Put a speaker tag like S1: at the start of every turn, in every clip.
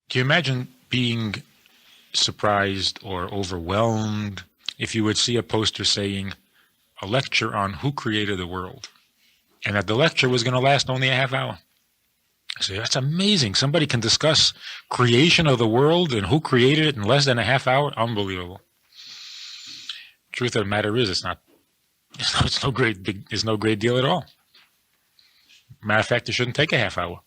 S1: Can you imagine being surprised or overwhelmed if you would see a poster saying a lecture on who created the world, and that the lecture was going to last only a half hour? So that's amazing. Somebody can discuss creation of the world and who created it in less than a half hour. Unbelievable. Truth of the matter is, it's no great deal at all. Matter of fact, it shouldn't take a half hour.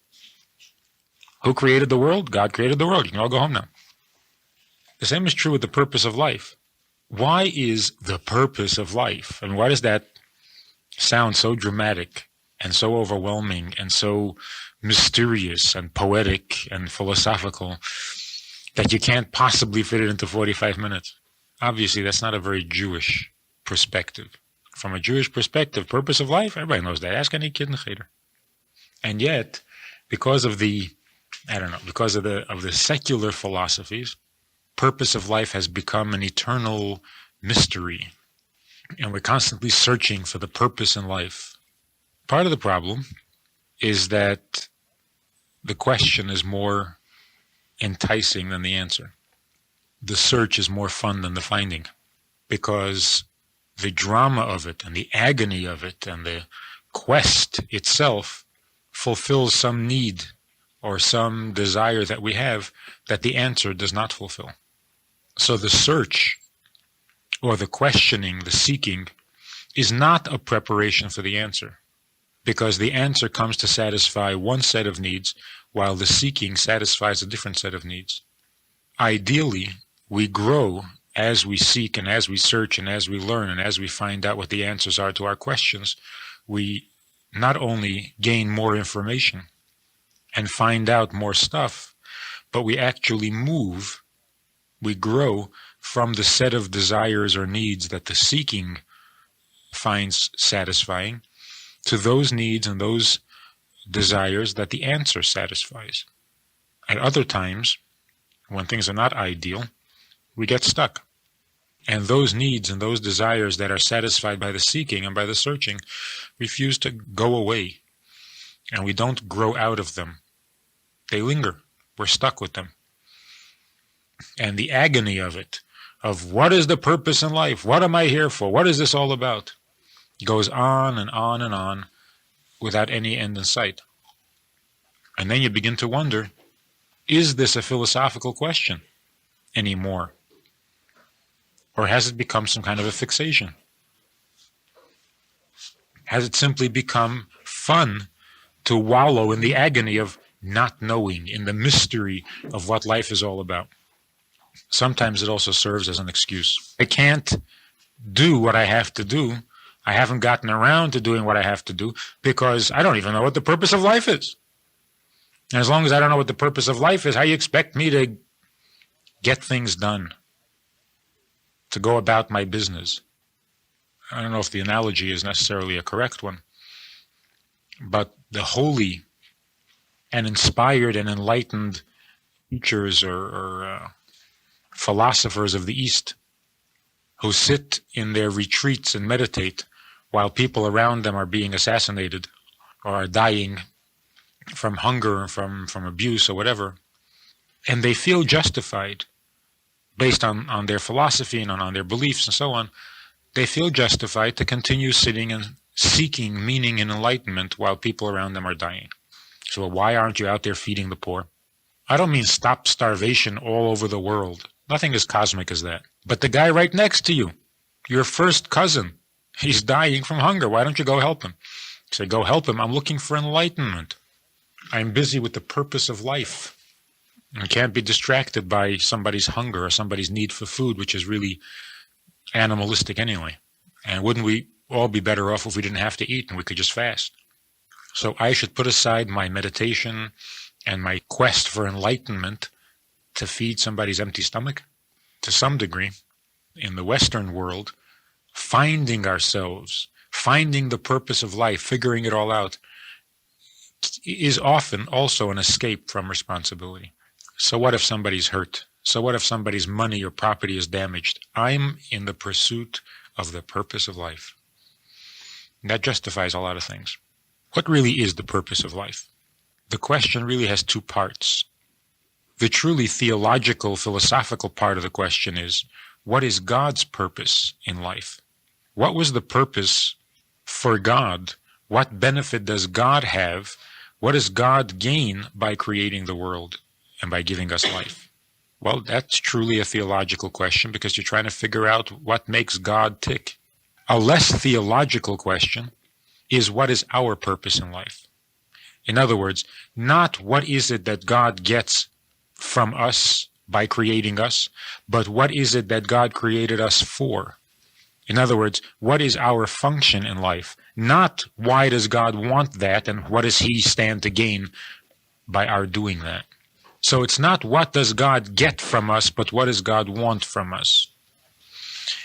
S1: Who created the world? God created the world. You can all go home now. The same is true with the purpose of life. Why is the purpose of life? And why does that sound so dramatic and so overwhelming and so mysterious and poetic and philosophical that you can't possibly fit it into 45 minutes? Obviously, that's not a very Jewish perspective. From a Jewish perspective, purpose of life, everybody knows that. Ask any kid in the cheder. And yet, because of the secular philosophies, purpose of life has become an eternal mystery. And we're constantly searching for the purpose in life. Part of the problem is that the question is more enticing than the answer. The search is more fun than the finding, because the drama of it and the agony of it and the quest itself fulfills some need or some desire that we have that the answer does not fulfill. So the search or the questioning, the seeking, is not a preparation for the answer, because the answer comes to satisfy one set of needs while the seeking satisfies a different set of needs. Ideally, we grow as we seek and as we search and as we learn and as we find out what the answers are to our questions. We not only gain more information and find out more stuff, but we actually move, we grow from the set of desires or needs that the seeking finds satisfying to those needs and those desires that the answer satisfies. At other times, when things are not ideal, we get stuck. And those needs and those desires that are satisfied by the seeking and by the searching refuse to go away. And we don't grow out of them. They linger. We're stuck with them. And the agony of it, of what is the purpose in life? What am I here for? What is this all about? Goes on and on and on without any end in sight. And then you begin to wonder, is this a philosophical question anymore? Or has it become some kind of a fixation? Has it simply become fun to wallow in the agony of not knowing, in the mystery of what life is all about? Sometimes it also serves as an excuse. I can't do what I have to do. I haven't gotten around to doing what I have to do because I don't even know what the purpose of life is. And as long as I don't know what the purpose of life is, how you expect me to get things done, to go about my business? I don't know if the analogy is necessarily a correct one, but the holy and inspired and enlightened teachers or philosophers of the East who sit in their retreats and meditate while people around them are being assassinated or are dying from hunger, from abuse or whatever, and they feel justified based on their philosophy and on their beliefs and so on, they feel justified to continue sitting and seeking meaning and enlightenment while people around them are dying. So why aren't you out there feeding the poor? I don't mean stop starvation all over the world. Nothing as cosmic as that. But the guy right next to you, your first cousin, he's dying from hunger. Why don't you go help him? Say, go help him. I'm looking for enlightenment. I'm busy with the purpose of life. I can't be distracted by somebody's hunger or somebody's need for food, which is really animalistic anyway. And wouldn't we all be better off if we didn't have to eat and we could just fast? So I should put aside my meditation and my quest for enlightenment to feed somebody's empty stomach? To some degree, in the Western world, finding ourselves, finding the purpose of life, figuring it all out, is often also an escape from responsibility. So what if somebody's hurt? So what if somebody's money or property is damaged? I'm in the pursuit of the purpose of life. That justifies a lot of things. What really is the purpose of life? The question really has two parts. The truly theological, philosophical part of the question is, what is God's purpose in life? What was the purpose for God? What benefit does God have? What does God gain by creating the world and by giving us life? Well, that's truly a theological question because you're trying to figure out what makes God tick. A less theological question is, what is our purpose in life? In other words, not what is it that God gets from us by creating us, but what is it that God created us for? In other words, what is our function in life? Not why does God want that and what does he stand to gain by our doing that? So it's not what does God get from us, but what does God want from us?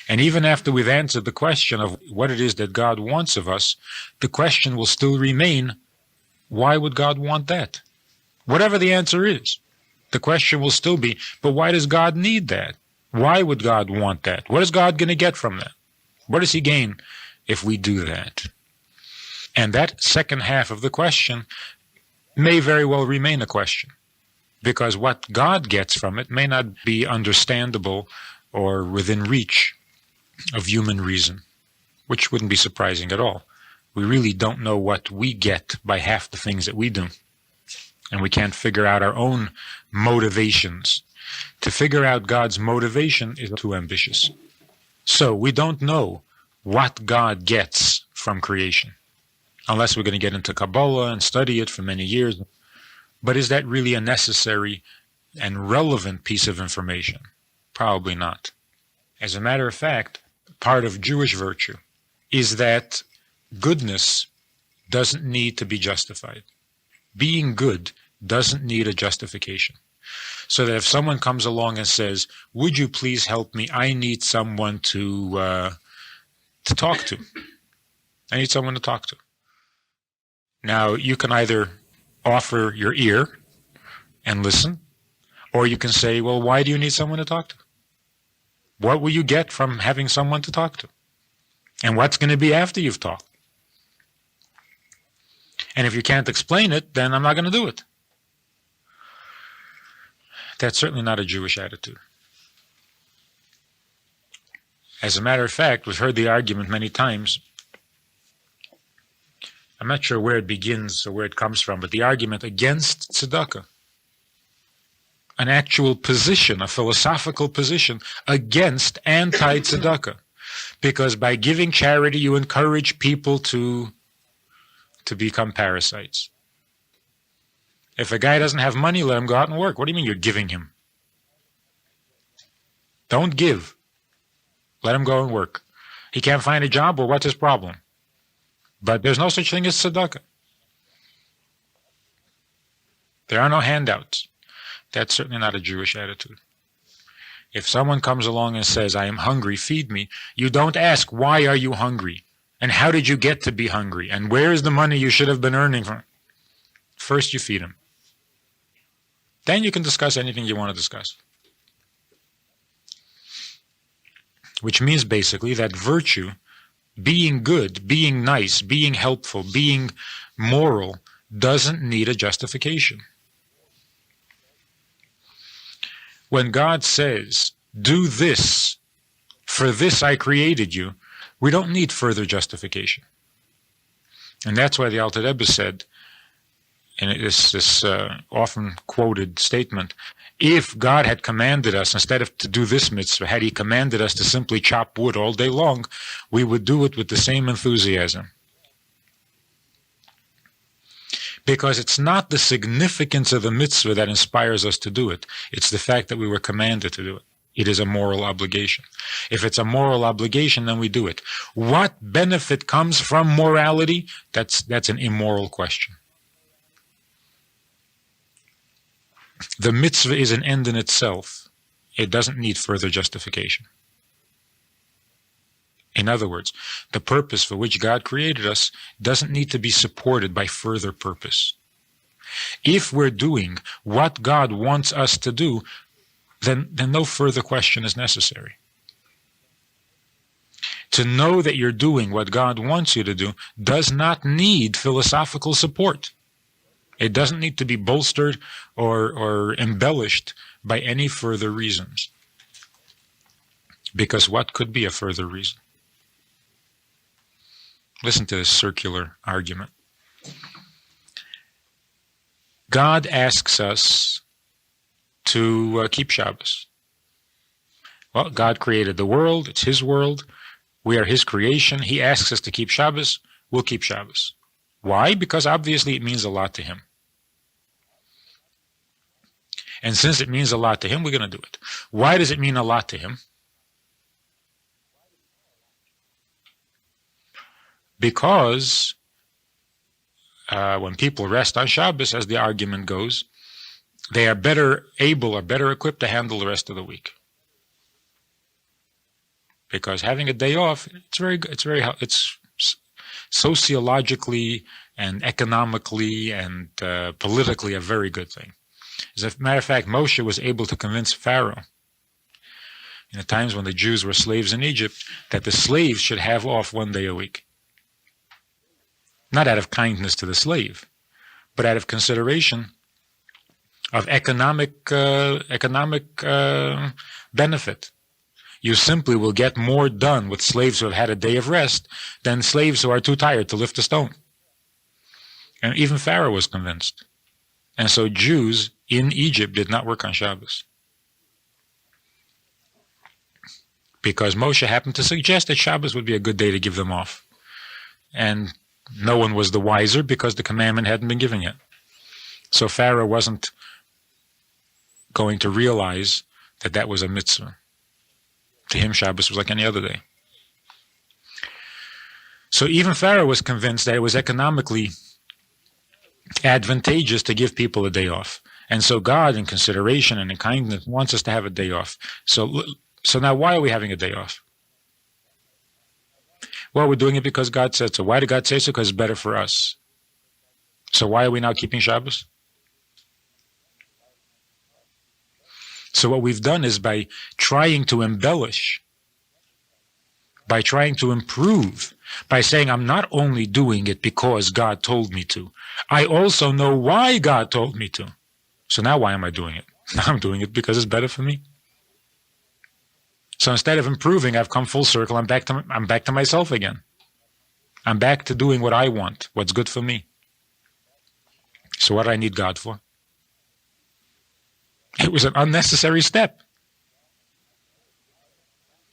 S1: And even after we've answered the question of what it is that God wants of us, the question will still remain, why would God want that? Whatever the answer is, the question will still be, but why does God need that? Why would God want that? What is God going to get from that? What does he gain if we do that? And that second half of the question may very well remain a question, because what God gets from it may not be understandable or within reach of human reason, which wouldn't be surprising at all. We really don't know what we get by half the things that we do, and we can't figure out our own motivations. To figure out God's motivation is too ambitious. So we don't know what God gets from creation, unless we're going to get into Kabbalah and study it for many years. But is that really a necessary and relevant piece of information? Probably not. As a matter of fact, part of Jewish virtue is that goodness doesn't need to be justified. Being good doesn't need a justification. So that if someone comes along and says, would you please help me? I need someone to talk to. I need someone to talk to. Now, you can either offer your ear and listen, or you can say, well, why do you need someone to talk to? What will you get from having someone to talk to? And what's going to be after you've talked? And if you can't explain it, then I'm not going to do it. That's certainly not a Jewish attitude. As a matter of fact, we've heard the argument many times. I'm not sure where it begins or where it comes from, but the argument against tzedakah, an actual position, a philosophical position against anti-tzedakah, because by giving charity you encourage people to become parasites. If a guy doesn't have money, let him go out and work. What do you mean you're giving him? Don't give. Let him go and work. He can't find a job, well, what's his problem? But there's no such thing as tzedakah. There are no handouts. That's certainly not a Jewish attitude. If someone comes along and says, I am hungry, feed me, you don't ask, why are you hungry? And how did you get to be hungry? And where is the money you should have been earning from? First you feed him. Then you can discuss anything you want to discuss. Which means basically that virtue, being good, being nice, being helpful, being moral, doesn't need a justification. When God says, do this, for this I created you, we don't need further justification. And that's why the Alter Rebbe said, in this often quoted statement, if God had commanded us, instead of to do this mitzvah, had he commanded us to simply chop wood all day long, we would do it with the same enthusiasm. Because it's not the significance of the mitzvah that inspires us to do it. It's the fact that we were commanded to do it. It is a moral obligation. If it's a moral obligation, then we do it. What benefit comes from morality? That's an immoral question. The mitzvah is an end in itself. It doesn't need further justification. In other words, the purpose for which God created us doesn't need to be supported by further purpose. If we're doing what God wants us to do, then no further question is necessary. To know that you're doing what God wants you to do does not need philosophical support. It doesn't need to be bolstered or embellished by any further reasons. Because what could be a further reason? Listen to this circular argument. God asks us to keep Shabbos. Well, God created the world. It's His world. We are His creation. He asks us to keep Shabbos. We'll keep Shabbos. Why? Because obviously it means a lot to Him. And since it means a lot to Him, we're going to do it. Why does it mean a lot to Him? Because when people rest on Shabbos, as the argument goes, they are better able or better equipped to handle the rest of the week. Because having a day off, it's very good. It's sociologically and economically and politically a very good thing. As a matter of fact, Moshe was able to convince Pharaoh in the times when the Jews were slaves in Egypt that the slaves should have off one day a week. Not out of kindness to the slave, but out of consideration of economic benefit. You simply will get more done with slaves who have had a day of rest than slaves who are too tired to lift a stone. And even Pharaoh was convinced. And so Jews in Egypt did not work on Shabbos. Because Moshe happened to suggest that Shabbos would be a good day to give them off. And no one was the wiser because the commandment hadn't been given yet. So Pharaoh wasn't going to realize that that was a mitzvah. To him, Shabbos was like any other day. So even Pharaoh was convinced that it was economically advantageous to give people a day off. And so God, in consideration and in kindness, wants us to have a day off. So now why are we having a day off? Well, we're doing it because God said so. Why did God say so? Because it's better for us. So why are we now keeping Shabbos? So what we've done is by trying to embellish, by trying to improve, by saying I'm not only doing it because God told me to, I also know why God told me to. So now why am I doing it? Now I'm doing it because it's better for me. So instead of improving, I've come full circle. I'm back to myself again. I'm back to doing what I want, what's good for me. So what do I need God for? It was an unnecessary step.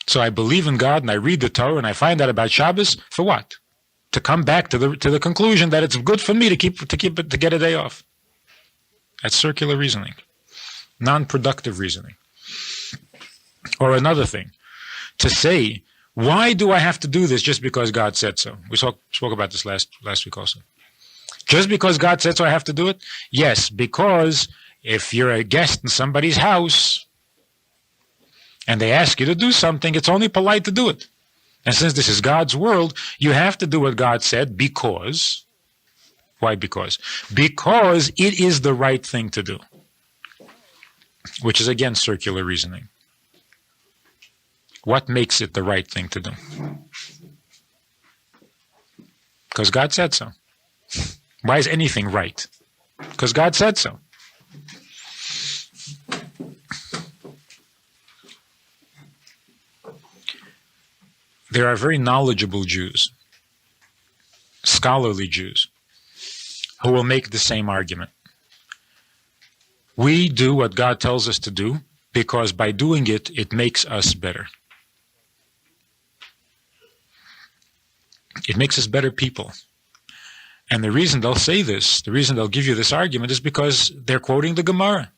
S1: So I believe in God and I read the Torah and I find out about Shabbos for what? To come back to the conclusion that it's good for me to get a day off. That's circular reasoning, non-productive reasoning. Or another thing, to say, why do I have to do this just because God said so? We spoke about this last week also. Just because God said so, I have to do it? Yes, because if you're a guest in somebody's house and they ask you to do something, it's only polite to do it. And since this is God's world, you have to do what God said because. Why because? Because it is the right thing to do. Which is again circular reasoning. What makes it the right thing to do? Because God said so. Why is anything right? Because God said so. There are very knowledgeable Jews, scholarly Jews, who will make the same argument. We do what God tells us to do because by doing it, it makes us better. It makes us better people. And the reason they'll say this, the reason they'll give you this argument is because they're quoting the Gemara.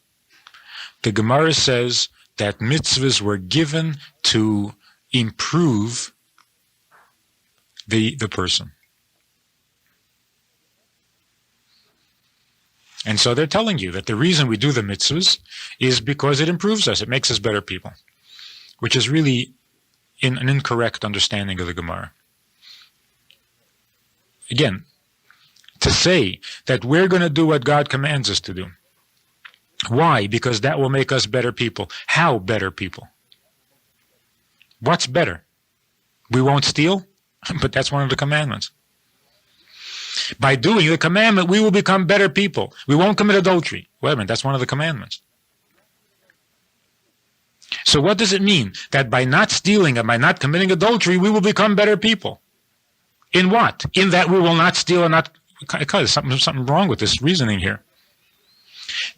S1: The Gemara says that mitzvahs were given to improve the person. And so they're telling you that the reason we do the mitzvahs is because it improves us, it makes us better people, which is really an incorrect understanding of the Gemara. Again, to say that we're going to do what God commands us to do. Why? Because that will make us better people. How better people? What's better? We won't steal, but that's one of the commandments. By doing the commandment, we will become better people. We won't commit adultery. Wait a minute, that's one of the commandments. So what does it mean? That by not stealing and by not committing adultery, we will become better people. In what? In that we will not steal and not... There's something wrong with this reasoning here.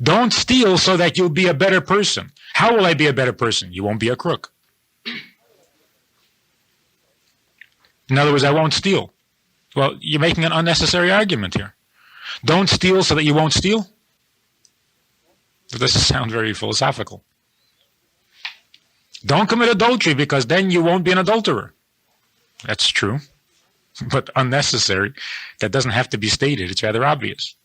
S1: Don't steal so that you'll be a better person. How will I be a better person? You won't be a crook. In other words, I won't steal. Well, you're making an unnecessary argument here. Don't steal so that you won't steal? That doesn't sound very philosophical. Don't commit adultery because then you won't be an adulterer. That's true, but unnecessary. That doesn't have to be stated. It's rather obvious.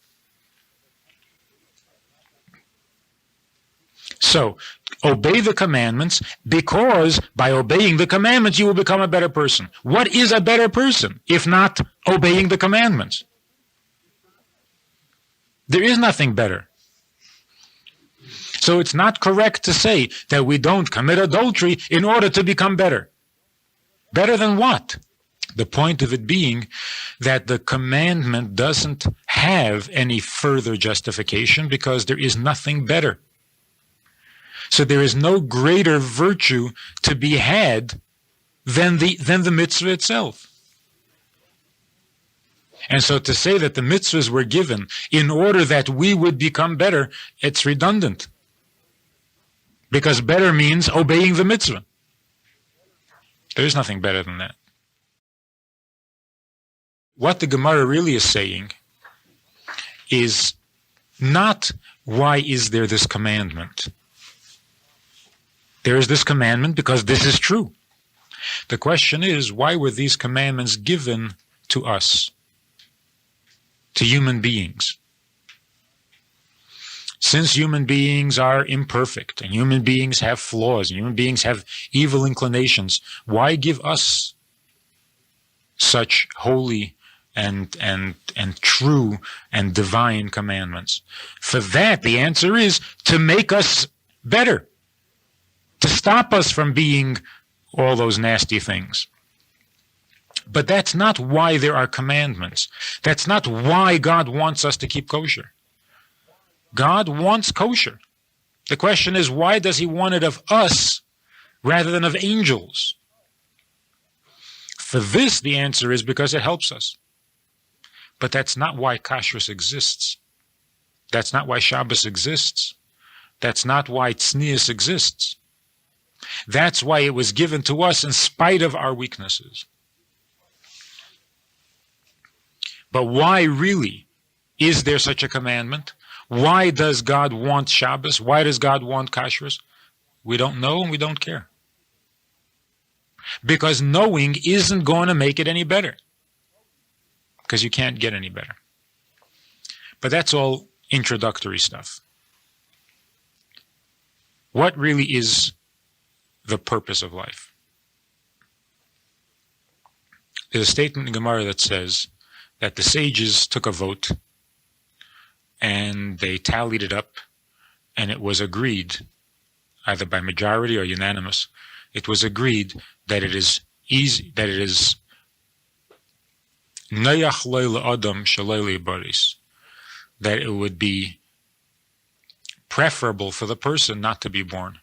S1: So, obey the commandments, because by obeying the commandments you will become a better person. What is a better person if not obeying the commandments? There is nothing better. So it's not correct to say that we don't commit adultery in order to become better. Better than what? The point of it being that the commandment doesn't have any further justification because there is nothing better. So there is no greater virtue to be had than the mitzvah itself. And so to say that the mitzvahs were given in order that we would become better, it's redundant. Because better means obeying the mitzvah. There is nothing better than that. What the Gemara really is saying is not, why is there this commandment? There is this commandment because this is true. The question is, why were these commandments given to us, to human beings? Since human beings are imperfect, and human beings have flaws, and human beings have evil inclinations, why give us such holy and true and divine commandments? For that, the answer is to make us better, to stop us from being all those nasty things. But that's not why there are commandments. That's not why God wants us to keep kosher. God wants kosher. The question is, why does he want it of us rather than of angels? For this, the answer is because it helps us. But that's not why kashrus exists. That's not why Shabbos exists. That's not why tznius exists. That's why it was given to us in spite of our weaknesses. But why really is there such a commandment? Why does God want Shabbos? Why does God want kashrus? We don't know and we don't care. Because knowing isn't going to make it any better. Because you can't get any better. But that's all introductory stuff. What really is the purpose of life? There's a statement in Gemara that says that the sages took a vote and they tallied it up, and it was agreed, either by majority or unanimous, it was agreed that it is easy, that it is nayach lo adam shalei baris, that it would be preferable for the person not to be born.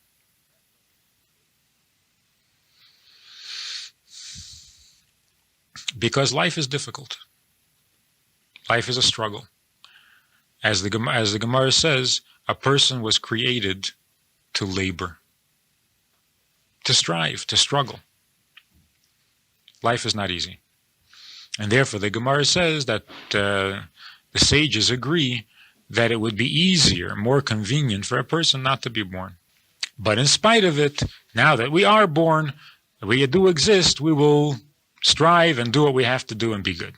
S1: Because life is difficult. Life is a struggle. As the Gemara says, a person was created to labor, to strive, to struggle. Life is not easy. And therefore the Gemara says that the sages agree that it would be easier, more convenient for a person not to be born. But in spite of it, now that we are born, we do exist, we will strive and do what we have to do and be good.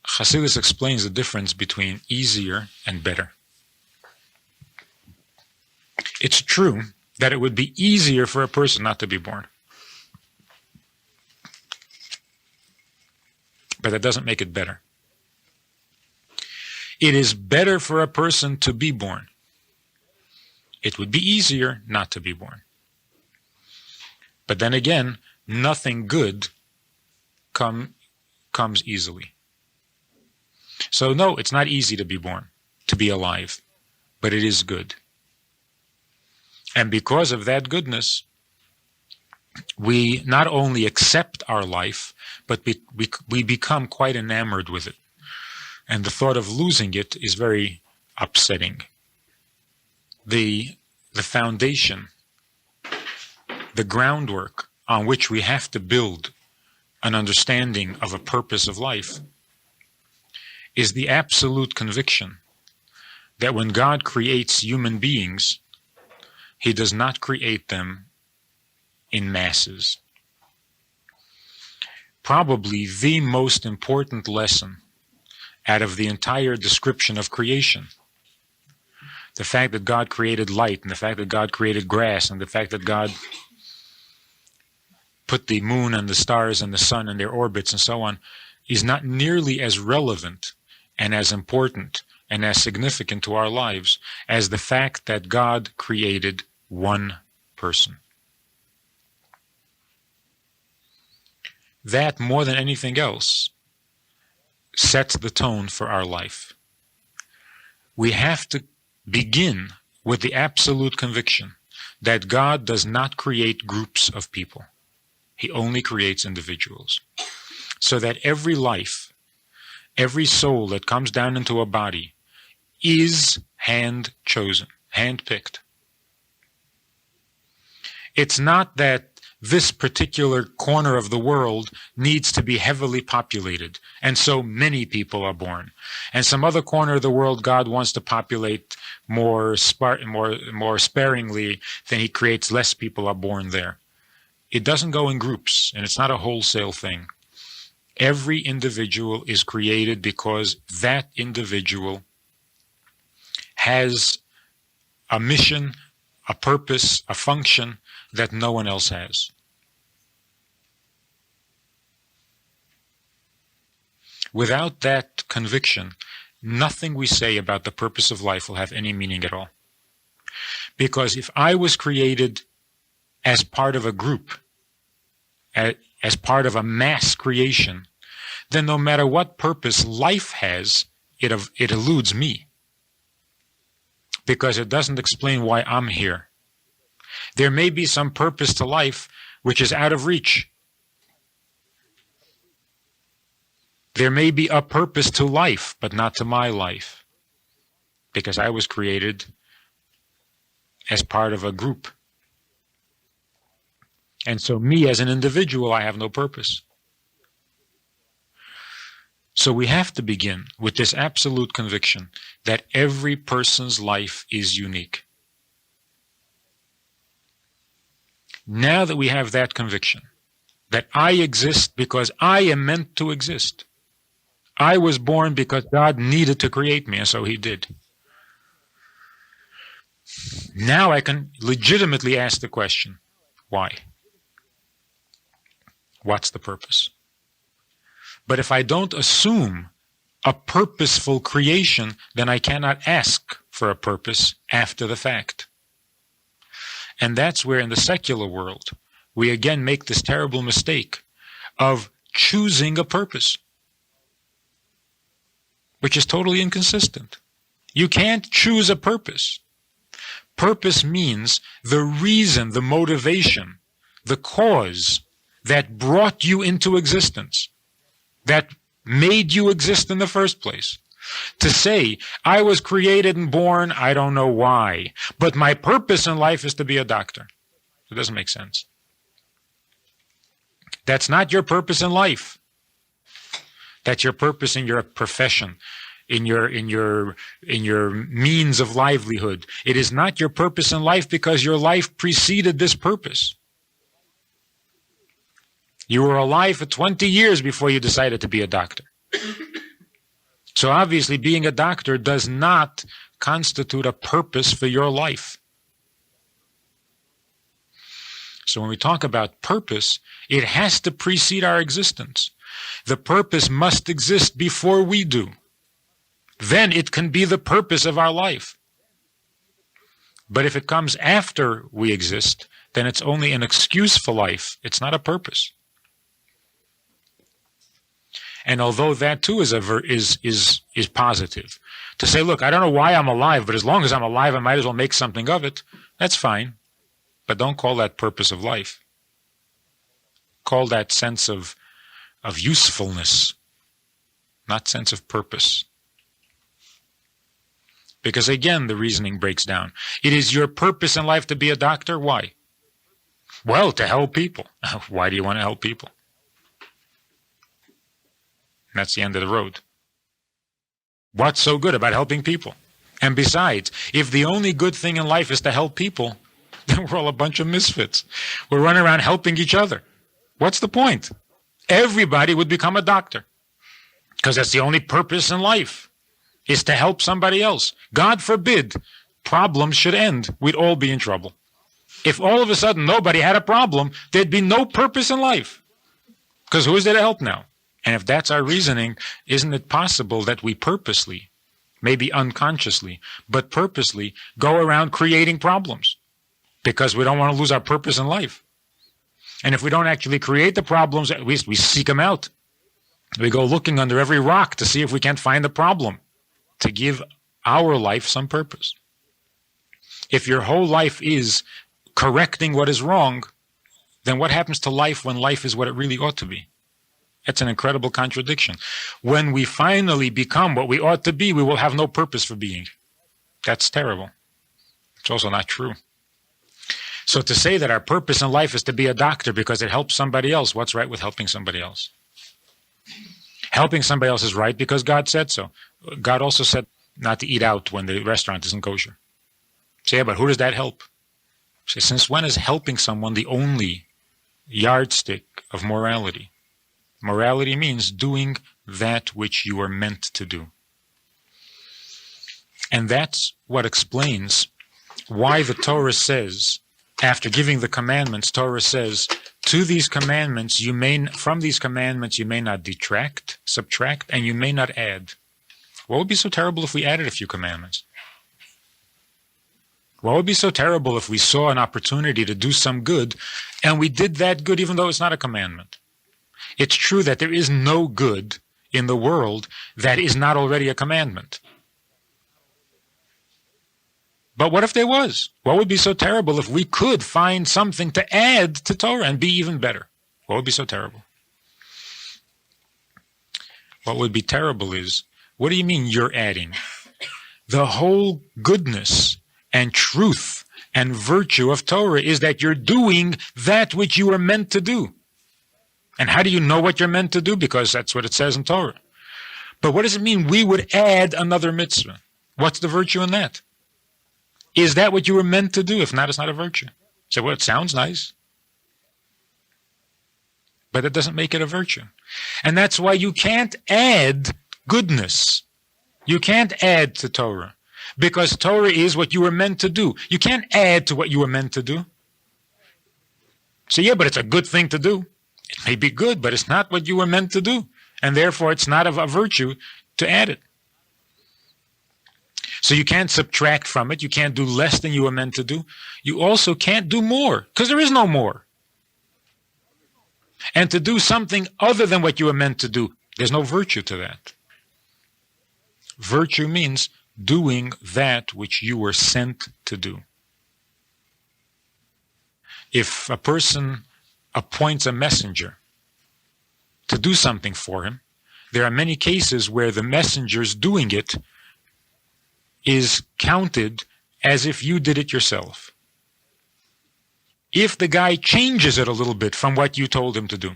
S1: Chassidus explains the difference between easier and better. It's true that it would be easier for a person not to be born. But that doesn't make it better. It is better for a person to be born. It would be easier not to be born. But then again, nothing good comes easily. So no, it's not easy to be born, to be alive, but it is good. And because of that goodness, we not only accept our life, but we become quite enamored with it. And the thought of losing it is very upsetting. The foundation, the groundwork on which we have to build an understanding of a purpose of life is the absolute conviction that when God creates human beings, He does not create them in masses. Probably the most important lesson out of the entire description of creation, the fact that God created light, and the fact that God created grass, and the fact that God put the moon and the stars and the sun in their orbits and so on, is not nearly as relevant and as important and as significant to our lives as the fact that God created one person. That, more than anything else, sets the tone for our life. We have to begin with the absolute conviction that God does not create groups of people. He only creates individuals. So that every life, every soul that comes down into a body is hand-chosen, hand-picked. It's not that this particular corner of the world needs to be heavily populated, and so many people are born. And some other corner of the world God wants to populate more sparingly, then He creates less people are born there. It doesn't go in groups, and it's not a wholesale thing. Every individual is created because that individual has a mission, a purpose, a function that no one else has. Without that conviction, nothing we say about the purpose of life will have any meaning at all. Because if I was created as part of a group, as part of a mass creation, then no matter what purpose life has, it eludes me. Because it doesn't explain why I'm here. There may be some purpose to life which is out of reach. There may be a purpose to life, but not to my life. Because I was created as part of a group. And so me as an individual, I have no purpose. So we have to begin with this absolute conviction that every person's life is unique. Now that we have that conviction, that I exist because I am meant to exist. I was born because God needed to create me, and so He did. Now I can legitimately ask the question, why? What's the purpose? But if I don't assume a purposeful creation, then I cannot ask for a purpose after the fact. And that's where in the secular world, we again make this terrible mistake of choosing a purpose, which is totally inconsistent. You can't choose a purpose. Purpose means the reason, the motivation, the cause that brought you into existence, that made you exist in the first place. To say, I was created and born, I don't know why, but my purpose in life is to be a doctor. It doesn't make sense. That's not your purpose in life. That's your purpose in your profession, in your means of livelihood. It is not your purpose in life because your life preceded this purpose. You were alive for 20 years before you decided to be a doctor. So obviously being a doctor does not constitute a purpose for your life. So when we talk about purpose, it has to precede our existence. The purpose must exist before we do. Then it can be the purpose of our life. But if it comes after we exist, then it's only an excuse for life. It's not a purpose. And although that too is positive, to say, look, I don't know why I'm alive, but as long as I'm alive, I might as well make something of it. That's fine, but don't call that purpose of life. Call that sense of usefulness, not sense of purpose. Because again, the reasoning breaks down. It is your purpose in life to be a doctor. Why? Well, to help people. Why do you want to help people? That's the end of the road. What's so good about helping people? And besides, if the only good thing in life is to help people, then we're all a bunch of misfits. We're running around helping each other. What's the point? Everybody would become a doctor. Because that's the only purpose in life, is to help somebody else. God forbid problems should end. We'd all be in trouble. If all of a sudden nobody had a problem, there'd be no purpose in life. Because who is there to help now? And if that's our reasoning, isn't it possible that we purposely, maybe unconsciously, but purposely go around creating problems? Because we don't want to lose our purpose in life. And if we don't actually create the problems, at least we seek them out. We go looking under every rock to see if we can't find the problem, to give our life some purpose. If your whole life is correcting what is wrong, then what happens to life when life is what it really ought to be? That's an incredible contradiction. When we finally become what we ought to be, we will have no purpose for being. That's terrible. It's also not true. So to say that our purpose in life is to be a doctor because it helps somebody else, what's right with helping somebody else? Helping somebody else is right because God said so. God also said not to eat out when the restaurant isn't kosher. Say, yeah, but who does that help? Say, since when is helping someone the only yardstick of morality? Morality means doing that which you are meant to do. And that's what explains why the Torah says, after giving the commandments, Torah says, from these commandments you may not detract, subtract, and you may not add. What would be so terrible if we added a few commandments? What would be so terrible if we saw an opportunity to do some good, and we did that good even though it's not a commandment? It's true that there is no good in the world that is not already a commandment. But what if there was? What would be so terrible if we could find something to add to Torah and be even better? What would be so terrible? What would be terrible is, what do you mean you're adding? The whole goodness and truth and virtue of Torah is that you're doing that which you are meant to do. And how do you know what you're meant to do? Because that's what it says in Torah. But what does it mean we would add another mitzvah? What's the virtue in that? Is that what you were meant to do? If not, it's not a virtue. So, well, it sounds nice. But it doesn't make it a virtue. And that's why you can't add goodness. You can't add to Torah. Because Torah is what you were meant to do. You can't add to what you were meant to do. So, yeah, but it's a good thing to do. It may be good, but it's not what you were meant to do. And therefore, it's not of a virtue to add it. So you can't subtract from it. You can't do less than you were meant to do. You also can't do more, because there is no more. And to do something other than what you were meant to do, there's no virtue to that. Virtue means doing that which you were sent to do. If a person appoints a messenger to do something for him, there are many cases where the messenger's doing it is counted as if you did it yourself. If the guy changes it a little bit from what you told him to do,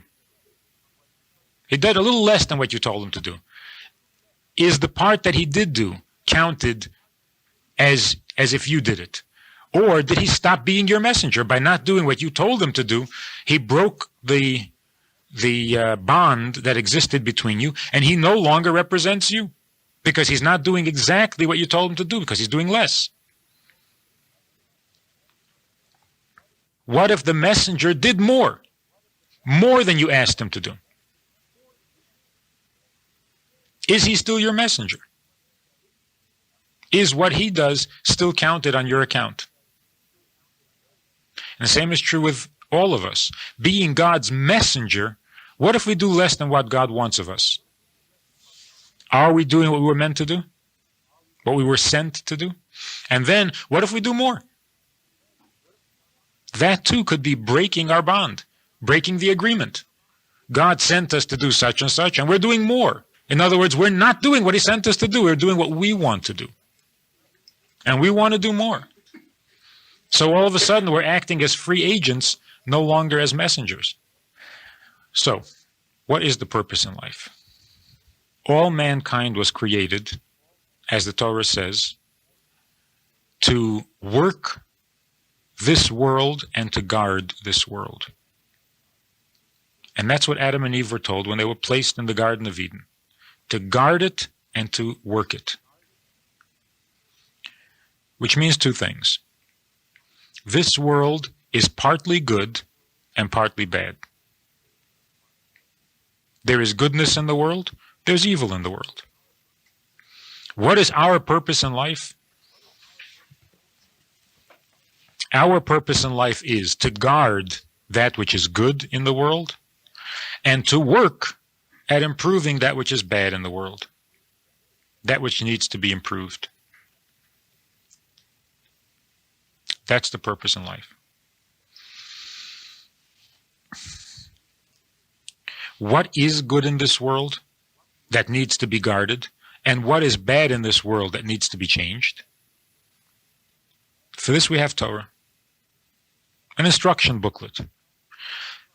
S1: he did a little less than what you told him to do, is the part that he did do counted as if you did it? Or did he stop being your messenger by not doing what you told him to do? He broke the bond that existed between you, and he no longer represents you because he's not doing exactly what you told him to do, because he's doing less. What if the messenger did more than you asked him to do? Is he still your messenger? Is what he does still counted on your account? And the same is true with all of us. Being God's messenger, what if we do less than what God wants of us? Are we doing what we were meant to do? What we were sent to do? And then, what if we do more? That too could be breaking our bond, breaking the agreement. God sent us to do such and we're doing more. In other words, we're not doing what He sent us to do. We're doing what we want to do. And we want to do more. So all of a sudden, we're acting as free agents, no longer as messengers. So, what is the purpose in life? All mankind was created, as the Torah says, to work this world and to guard this world. And that's what Adam and Eve were told when they were placed in the Garden of Eden. To guard it and to work it. Which means two things. This world is partly good and partly bad. There is goodness in the world, there's evil in the world. What is our purpose in life? Our purpose in life is to guard that which is good in the world and to work at improving that which is bad in the world, that which needs to be improved. That's the purpose in life. What is good in this world that needs to be guarded, and what is bad in this world that needs to be changed? For this we have Torah, an instruction booklet.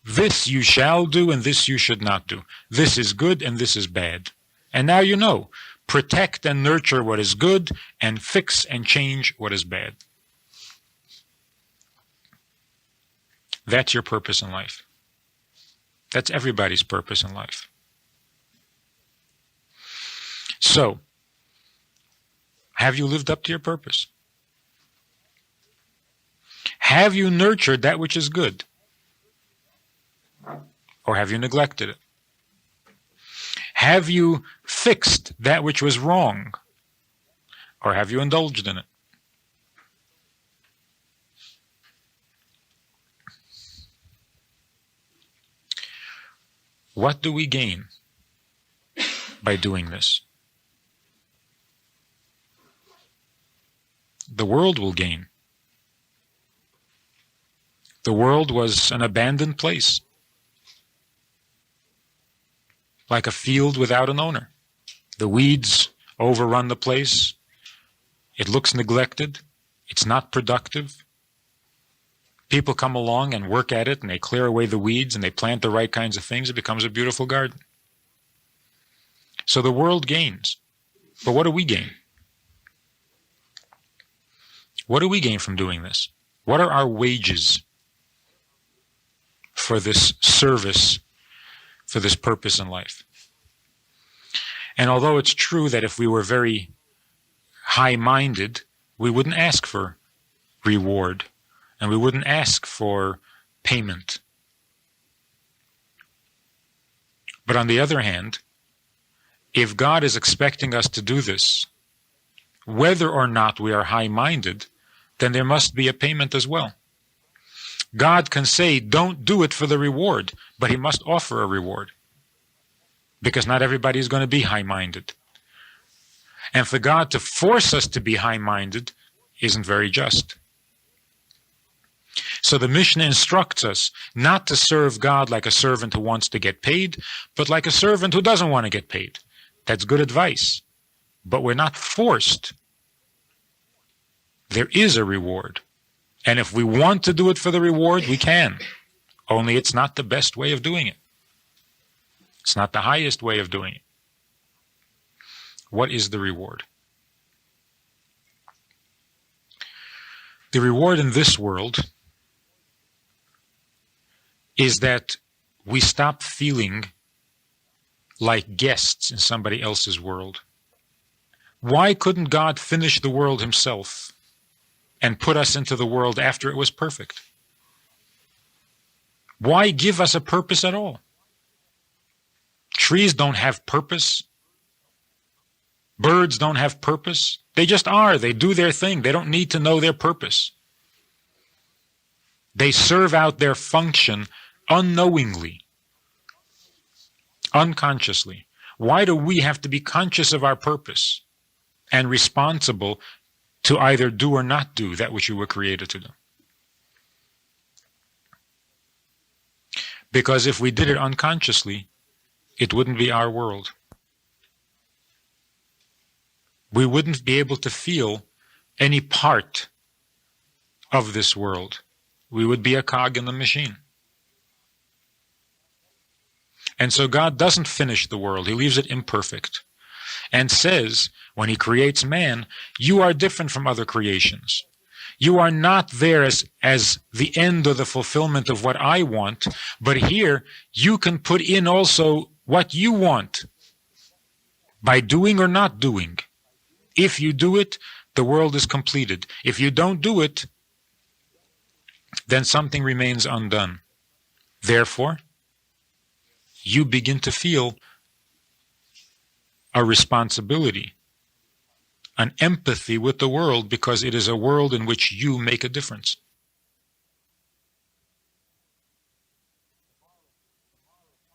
S1: This you shall do and this you should not do. This is good and this is bad. And now you know, protect and nurture what is good and fix and change what is bad. That's your purpose in life. That's everybody's purpose in life. So, have you lived up to your purpose? Have you nurtured that which is good? Or have you neglected it? Have you fixed that which was wrong? Or have you indulged in it? What do we gain by doing this? The world will gain. The world was an abandoned place, like a field without an owner. The weeds overrun the place. It looks neglected. It's not productive. People come along and work at it, and they clear away the weeds, and they plant the right kinds of things. It becomes a beautiful garden. So the world gains. But what do we gain? What do we gain from doing this? What are our wages for this service, for this purpose in life? And although it's true that if we were very high-minded, we wouldn't ask for reward. And we wouldn't ask for payment. But on the other hand, if God is expecting us to do this, whether or not we are high-minded, then there must be a payment as well. God can say, don't do it for the reward, but He must offer a reward. Because not everybody is going to be high-minded. And for God to force us to be high-minded isn't very just. So the Mishnah instructs us not to serve God like a servant who wants to get paid, but like a servant who doesn't want to get paid. That's good advice. But we're not forced. There is a reward. And if we want to do it for the reward, we can. Only it's not the best way of doing it. It's not the highest way of doing it. What is the reward? The reward in this world is that we stop feeling like guests in somebody else's world. Why couldn't God finish the world Himself and put us into the world after it was perfect? Why give us a purpose at all? Trees don't have purpose. Birds don't have purpose. They just are. They do their thing. They don't need to know their purpose. They serve out their function unknowingly, unconsciously. Why do we have to be conscious of our purpose and responsible to either do or not do that which you were created to do? Because if we did it unconsciously, it wouldn't be our world. We wouldn't be able to feel any part of this world. We would be a cog in the machine. And so God doesn't finish the world. He leaves it imperfect. And says, when he creates man, you are different from other creations. You are not there as the end or the fulfillment of what I want, but here you can put in also what you want by doing or not doing. If you do it, the world is completed. If you don't do it, then something remains undone. Therefore, you begin to feel a responsibility, an empathy with the world, because it is a world in which you make a difference.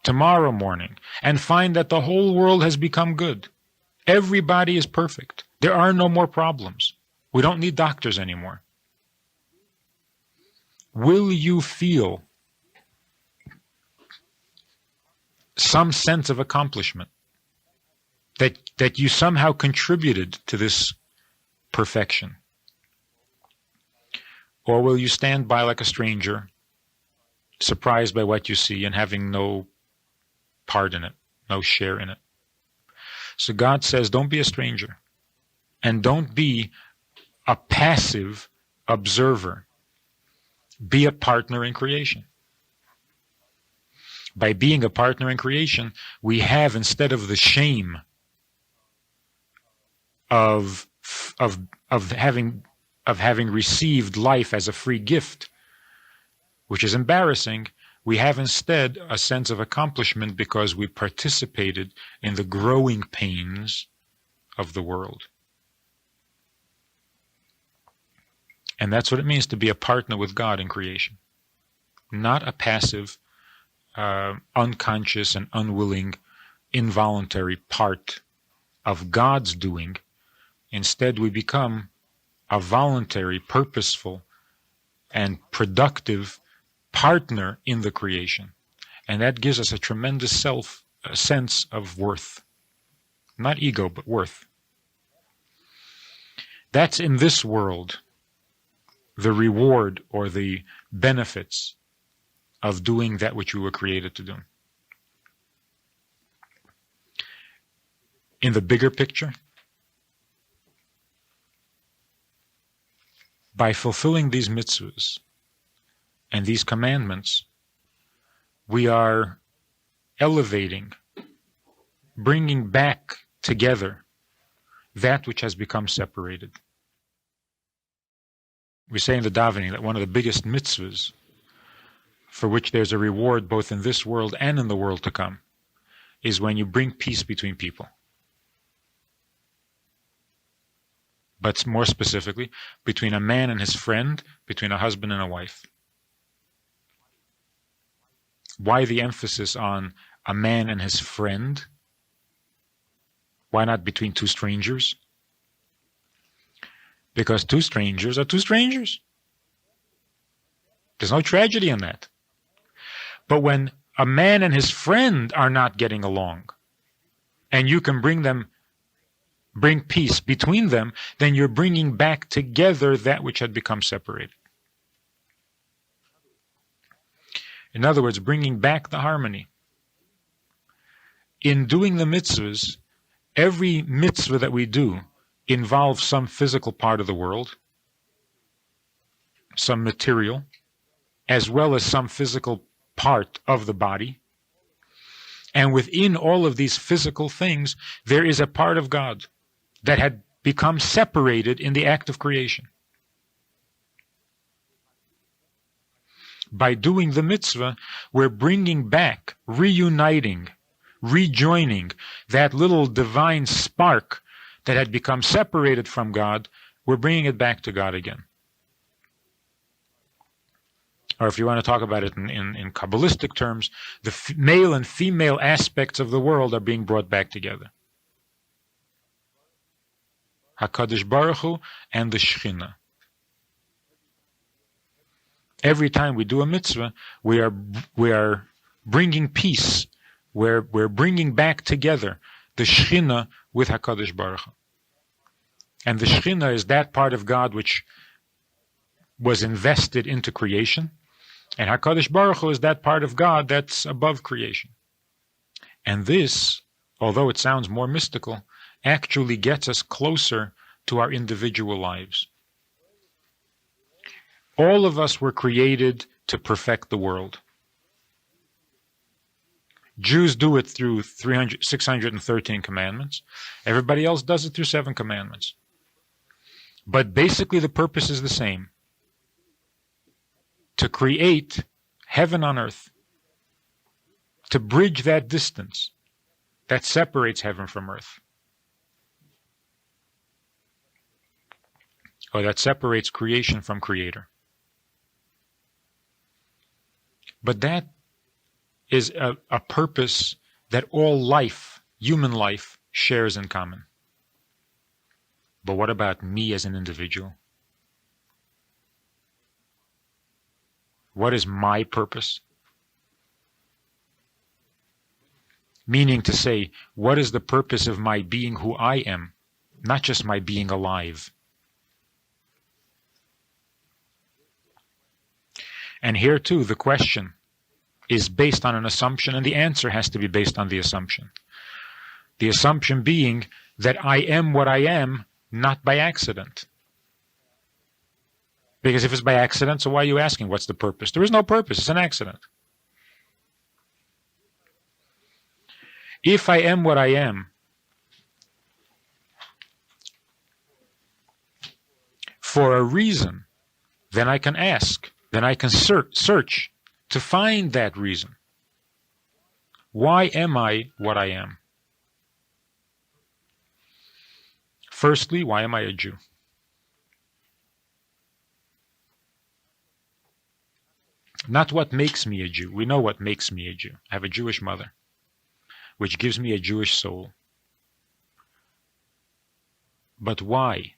S1: Tomorrow morning, and find that the whole world has become good. Everybody is perfect. There are no more problems. We don't need doctors anymore. Will you feel some sense of accomplishment? That you somehow contributed to this perfection? Or will you stand by like a stranger, surprised by what you see and having no part in it, no share in it? So God says, don't be a stranger, and don't be a passive observer. Be a partner in creation. By being a partner in creation, we have, instead of the shame of having received life as a free gift, which is embarrassing, we have instead a sense of accomplishment because we participated in the growing pains of the world. And that's what it means to be a partner with God in creation. Not a passive, unconscious and unwilling, involuntary part of God's doing. Instead, we become a voluntary, purposeful, and productive partner in the creation. And that gives us a tremendous sense of worth. Not ego, but worth. That's in this world the reward or the benefits of doing that which you were created to do. In the bigger picture, by fulfilling these mitzvahs and these commandments, we are elevating, bringing back together that which has become separated. We say in the davening that one of the biggest mitzvahs for which there's a reward both in this world and in the world to come is when you bring peace between people. But more specifically, between a man and his friend, between a husband and a wife. Why the emphasis on a man and his friend? Why not between two strangers? Because two strangers are two strangers. There's no tragedy in that. But when a man and his friend are not getting along, and you can bring peace between them, then you're bringing back together that which had become separated. In other words, bringing back the harmony. In doing the mitzvahs, every mitzvah that we do involves some physical part of the world, some material, as well as some physical part of the body. And within all of these physical things, there is a part of God that had become separated in the act of creation. By doing the mitzvah, we're bringing back, reuniting, rejoining that little divine spark that had become separated from God. We're bringing it back to God again. or if you want to talk about it in Kabbalistic terms, the male and female aspects of the world are being brought back together. HaKadosh Baruch Hu and the Shekhinah. Every time we do a mitzvah, we are bringing peace. We're bringing back together the Shekhinah with HaKadosh Baruch Hu. And the Shekhinah is that part of God which was invested into creation. And HaKadosh Baruch Hu is that part of God that's above creation. And this, although it sounds more mystical, actually gets us closer to our individual lives. All of us were created to perfect the world. Jews do it through 613 commandments. Everybody else does it through 7 commandments. But basically the purpose is the same. To create heaven on earth. To bridge that distance that separates heaven from earth. Or that separates creation from creator. But that is a purpose that all life, human life, shares in common. But what about me as an individual? What is my purpose? Meaning to say, what is the purpose of my being who I am, not just my being alive? And here too, the question is based on an assumption, and the answer has to be based on the assumption. The assumption being that I am what I am, not by accident. Because if it's by accident, so why are you asking what's the purpose? There is no purpose, it's an accident. If I am what I am, for a reason, then I can ask, then I can search to find that reason. Why am I what I am? Firstly, why am I a Jew? Not what makes me a Jew. We know what makes me a Jew. I have a Jewish mother, which gives me a Jewish soul. But why?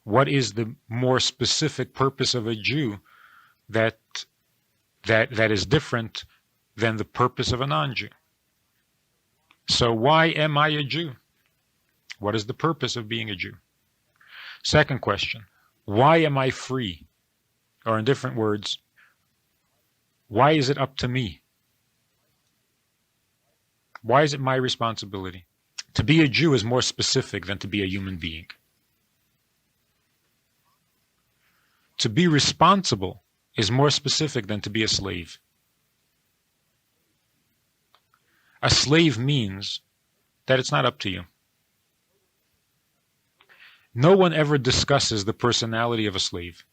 S1: What is the more specific purpose of a Jew that is different than the purpose of a non-Jew? So why am I a Jew? What is the purpose of being a Jew? Second question, why am I free? Or in different words, why is it up to me? Why is it my responsibility? To be a Jew is more specific than to be a human being. To be responsible is more specific than to be a slave. A slave means that it's not up to you. No one ever discusses the personality of a slave,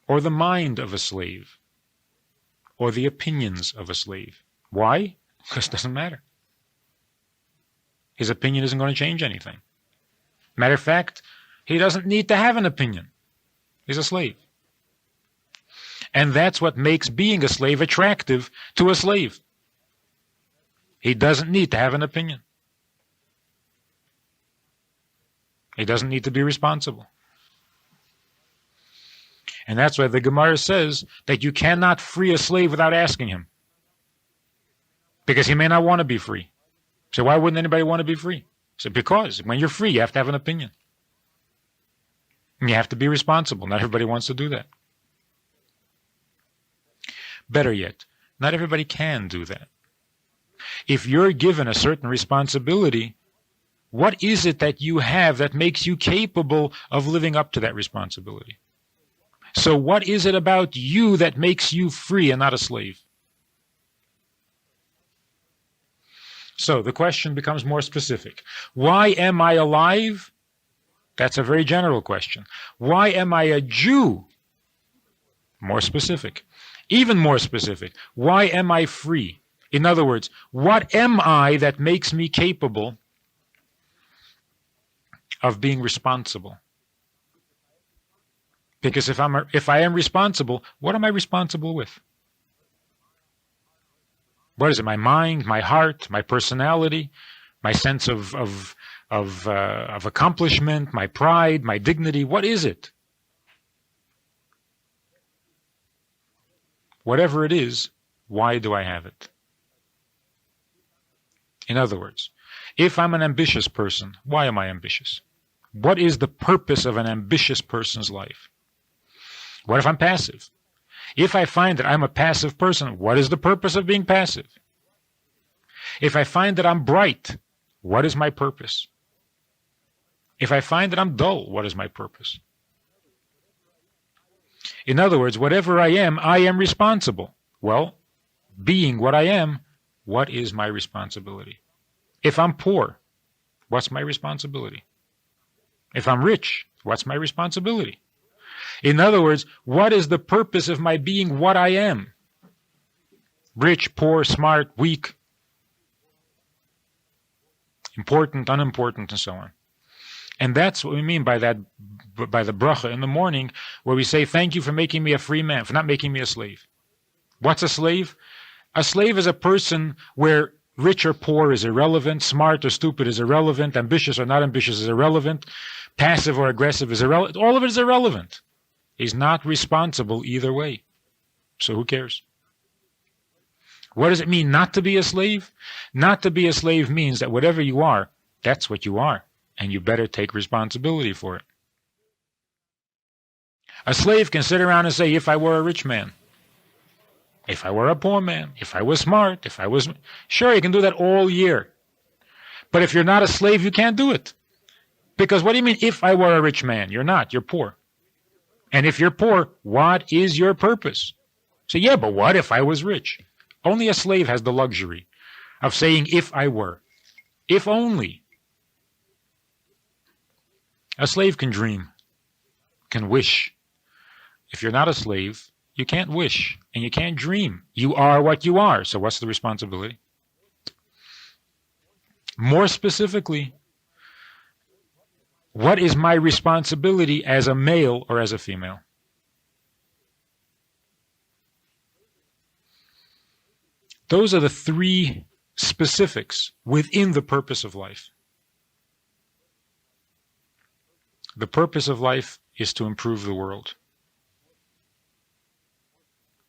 S1: or the mind of a slave, or the opinions of a slave. Why? Because it doesn't matter. His opinion isn't going to change anything. Matter of fact, he doesn't need to have an opinion. He's a slave. And that's what makes being a slave attractive to a slave. He doesn't need to have an opinion. He doesn't need to be responsible. And that's why the Gemara says that you cannot free a slave without asking him. Because he may not want to be free. So why wouldn't anybody want to be free? So because when you're free, you have to have an opinion. And you have to be responsible. Not everybody wants to do that. Better yet, not everybody can do that. If you're given a certain responsibility, what is it that you have that makes you capable of living up to that responsibility? So what is it about you that makes you free and not a slave? So the question becomes more specific. Why am I alive? That's a very general question. Why am I a Jew? More specific. Even more specific. Why am I free? In other words, what am I that makes me capable of being responsible? Because if I am responsible, what am I responsible with? What is it? My mind, my heart, my personality, my sense of accomplishment, my pride, my dignity. What is it? Whatever it is, why do I have it? In other words, if I'm an ambitious person, why am I ambitious? What is the purpose of an ambitious person's life? What if I'm passive? If I find that I'm a passive person, what is the purpose of being passive? If I find that I'm bright, what is my purpose? If I find that I'm dull, what is my purpose? In other words, whatever I am responsible. Well, being what I am, what is my responsibility? If I'm poor, what's my responsibility? If I'm rich, what's my responsibility? In other words, what is the purpose of my being what I am? Rich, poor, smart, weak, important, unimportant, and so on. And that's what we mean by that, by the bracha in the morning, where we say, thank you for making me a free man, for not making me a slave. What's a slave? A slave is a person where rich or poor is irrelevant, smart or stupid is irrelevant, ambitious or not ambitious is irrelevant, passive or aggressive is irrelevant. All of it is irrelevant. He's not responsible either way. So who cares? What does it mean not to be a slave? Not to be a slave means that whatever you are, that's what you are, and you better take responsibility for it. A slave can sit around and say, if I were a rich man, if I were a poor man, if I was smart, if I was... Sure, you can do that all year. But if you're not a slave, you can't do it. Because what do you mean, if I were a rich man? You're not, you're poor. And if you're poor, what is your purpose? So yeah, but what if I was rich? Only a slave has the luxury of saying, if I were. If only. A slave can dream, can wish. If you're not a slave, you can't wish and you can't dream. You are what you are. So what's the responsibility? More specifically, what is my responsibility as a male or as a female? Those are the three specifics within the purpose of life. The purpose of life is to improve the world.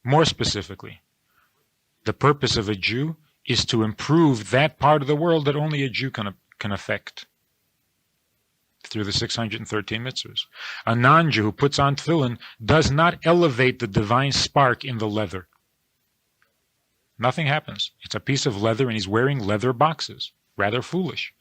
S1: More specifically, the purpose of a Jew is to improve that part of the world that only a Jew can affect through the 613 mitzvahs. A non-Jew who puts on tefillin does not elevate the divine spark in the leather. Nothing happens. It's a piece of leather and he's wearing leather boxes. Rather foolish.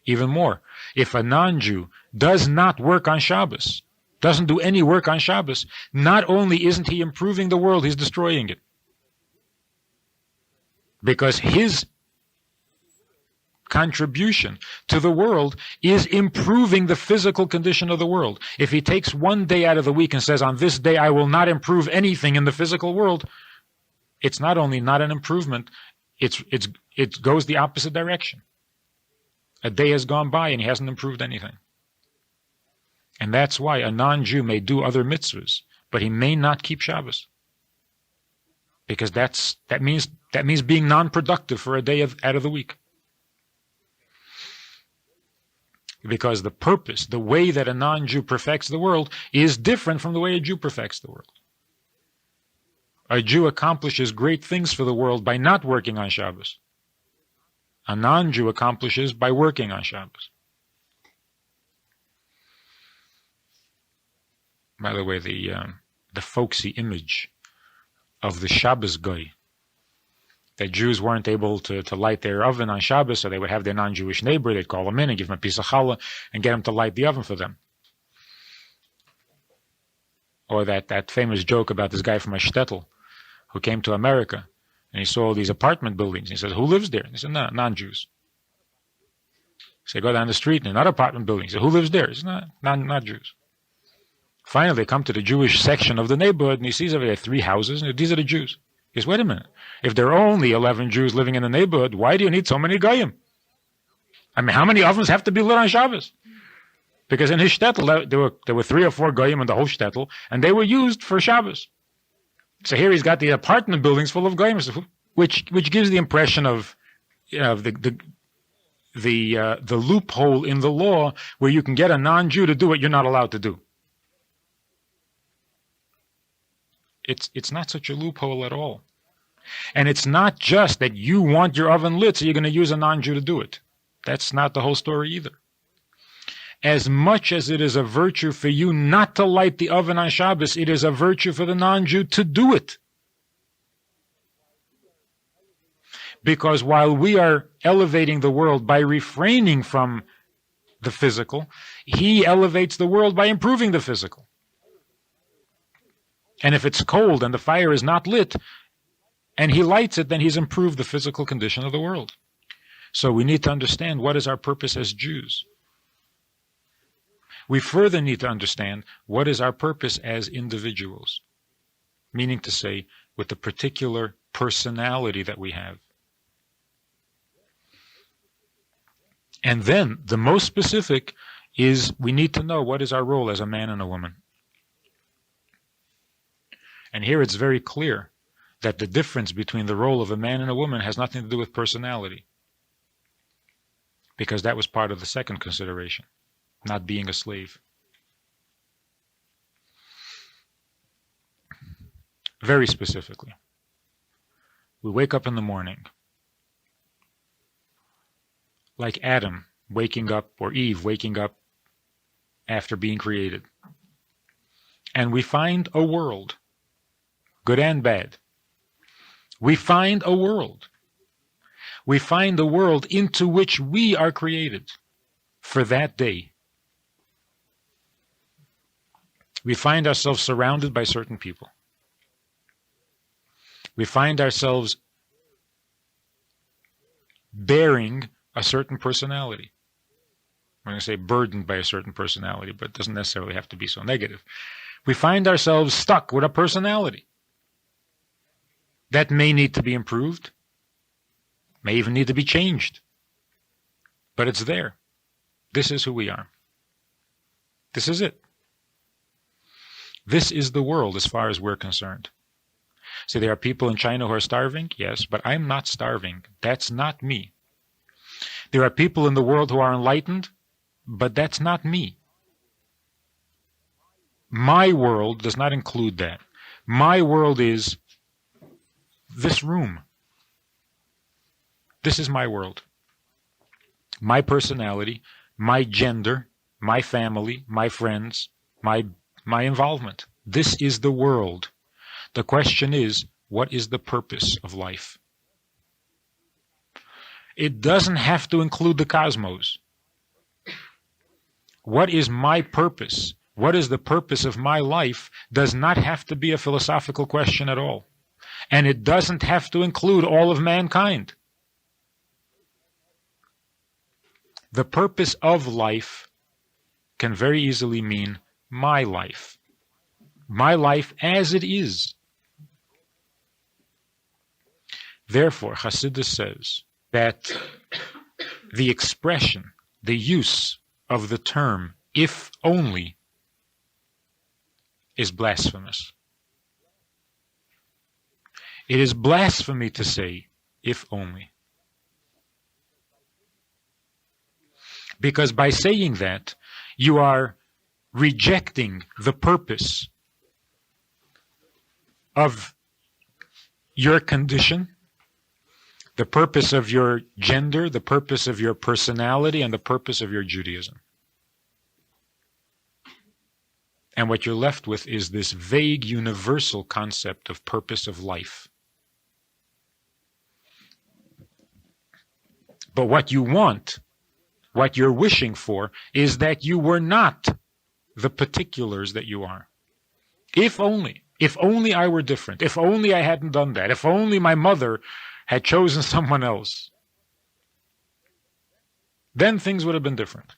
S1: Even more, if a non-Jew does not work on Shabbos, doesn't do any work on Shabbos, not only isn't he improving the world, he's destroying it. Because his contribution to the world is improving the physical condition of the world. If he takes one day out of the week and says, on this day I will not improve anything in the physical world, it's not only not an improvement, it goes the opposite direction. A day has gone by and he hasn't improved anything. And that's why a non-Jew may do other mitzvahs, but he may not keep Shabbos. Because that means being non-productive for a day out of the week. Because the purpose, the way that a non-Jew perfects the world is different from the way a Jew perfects the world. A Jew accomplishes great things for the world by not working on Shabbos. A non-Jew accomplishes by working on Shabbos. By the way, the folksy image of the Shabbos Guy, that Jews weren't able to light their oven on Shabbos, so they would have their non-Jewish neighbor, they'd call him in and give him a piece of challah and get him to light the oven for them. Or that famous joke about this guy from a shtetl who came to America and he saw all these apartment buildings. He said, who lives there? He said, no, non-Jews. So they go down the street and another apartment building. He said, who lives there? He said, not Jews. Finally, they come to the Jewish section of the neighborhood and he sees over there 3 houses and these are the Jews. He says, wait a minute. If there are only 11 Jews living in the neighborhood, why do you need so many goyim? I mean, how many ovens have to be lit on Shabbos? Because in his shtetl, there were 3 or 4 goyim in the whole shtetl, and they were used for Shabbos. So here he's got the apartment buildings full of goyim, which gives the impression of, the loophole in the law where you can get a non-Jew to do what you're not allowed to do. It's not such a loophole at all. And it's not just that you want your oven lit, so you're going to use a non-Jew to do it. That's not the whole story either. As much as it is a virtue for you not to light the oven on Shabbos, it is a virtue for the non-Jew to do it. Because while we are elevating the world by refraining from the physical, he elevates the world by improving the physical. And if it's cold and the fire is not lit, and he lights it, then he's improved the physical condition of the world. So we need to understand what is our purpose as Jews. We further need to understand what is our purpose as individuals, meaning to say, with the particular personality that we have. And then, the most specific is we need to know what is our role as a man and a woman. And here it's very clear that the difference between the role of a man and a woman has nothing to do with personality, because that was part of the second consideration, not being a slave. Very specifically, we wake up in the morning, like Adam waking up, or Eve waking up after being created. And we find a world, good and bad. We find a world. We find the world into which we are created for that day. We find ourselves surrounded by certain people. We find ourselves bearing a certain personality. I'm going to say burdened by a certain personality, but it doesn't necessarily have to be so negative. We find ourselves stuck with a personality that may need to be improved, may even need to be changed. But it's there. This is who we are. This is it. This is the world as far as we're concerned. See, there are people in China who are starving, yes, but I'm not starving. That's not me. There are people in the world who are enlightened, but that's not me. My world does not include that. My world is this room. This is my world. My personality, my gender, my family, my friends, my involvement. This is the world. The question is, what is the purpose of life? It doesn't have to include the cosmos. What is my purpose? What is the purpose of my life does not have to be a philosophical question at all. And it doesn't have to include all of mankind. The purpose of life can very easily mean my life. My life as it is. Therefore, Hasidus says that the expression, the use of the term, if only, is blasphemous. It is blasphemy to say, if only. Because by saying that, you are rejecting the purpose of your condition, the purpose of your gender, the purpose of your personality, and the purpose of your Judaism. And what you're left with is this vague universal concept of purpose of life. But what you want, what you're wishing for, is that you were not the particulars that you are. If only I were different, if only I hadn't done that, if only my mother had chosen someone else, then things would have been different.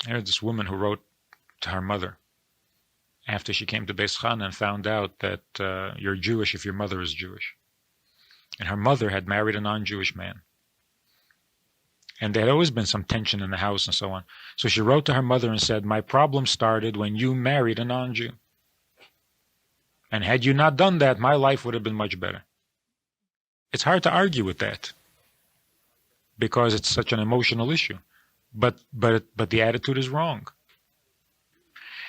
S1: I heard this woman who wrote to her mother after she came to Beis Chana and found out that you're Jewish if your mother is Jewish. And her mother had married a non-Jewish man. And there had always been some tension in the house and so on. So she wrote to her mother and said, my problem started when you married a non-Jew. And had you not done that, my life would have been much better. It's hard to argue with that because it's such an emotional issue. But the attitude is wrong.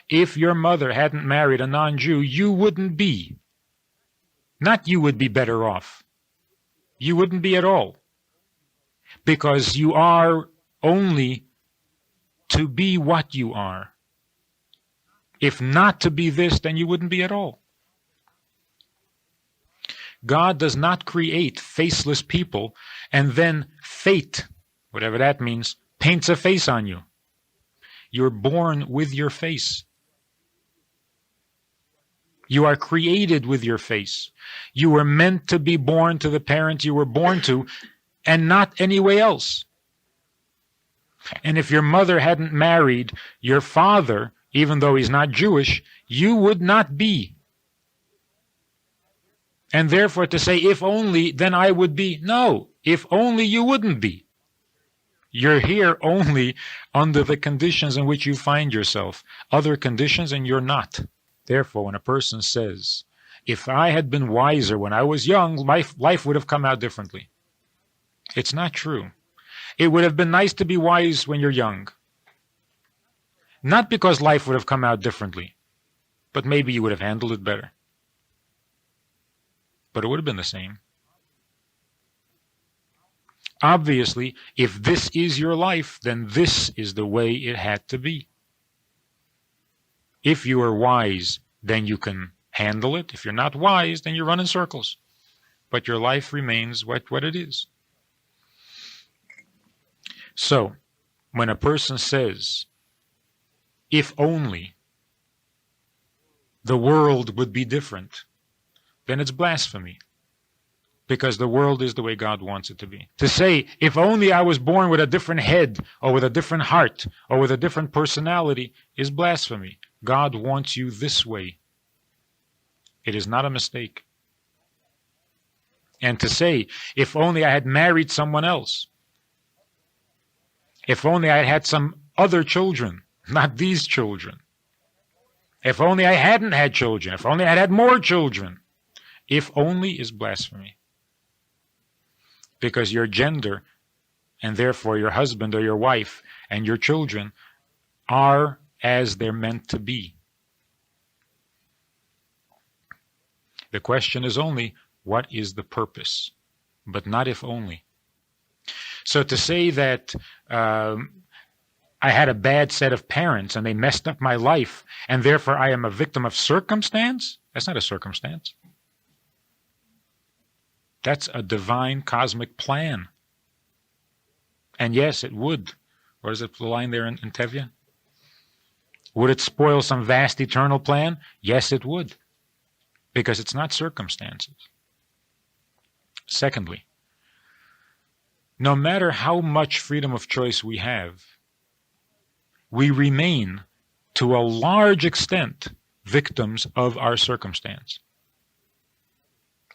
S1: If your mother hadn't married a non-Jew, you wouldn't be. Not you would be better off. You wouldn't be at all. Because you are only to be what you are. If not to be this, then you wouldn't be at all. God does not create faceless people and then fate, whatever that means, paints a face on you. You're born with your face. You are created with your face. You were meant to be born to the parent you were born to and not any way else. And if your mother hadn't married your father, even though he's not Jewish, you would not be. And therefore to say, if only, then I would be. No, if only you wouldn't be. You're here only under the conditions in which you find yourself. Other conditions and you're not. Therefore, when a person says, if I had been wiser when I was young, life would have come out differently. It's not true. It would have been nice to be wise when you're young. Not because life would have come out differently, but maybe you would have handled it better. But it would have been the same. Obviously, if this is your life, then this is the way it had to be. If you are wise, then you can handle it. If you're not wise, then you run in circles. But your life remains what it is. So, when a person says, if only the world would be different, then it's blasphemy. Because the world is the way God wants it to be. To say, if only I was born with a different head, or with a different heart, or with a different personality, is blasphemy. God wants you this way. It is not a mistake. And to say, if only I had married someone else, if only I had had some other children, not these children, if only I hadn't had children, if only I had more children, if only is blasphemy. Because your gender, and therefore your husband or your wife and your children, are as they're meant to be. The question is only, what is the purpose? But not if only. So to say that I had a bad set of parents and they messed up my life, and therefore I am a victim of circumstance, that's not a circumstance. That's a divine cosmic plan. And yes, it would. What is it, the line there in Tevye? Would it spoil some vast eternal plan? Yes, it would. Because it's not circumstances. Secondly, no matter how much freedom of choice we have, we remain, to a large extent, victims of our circumstance.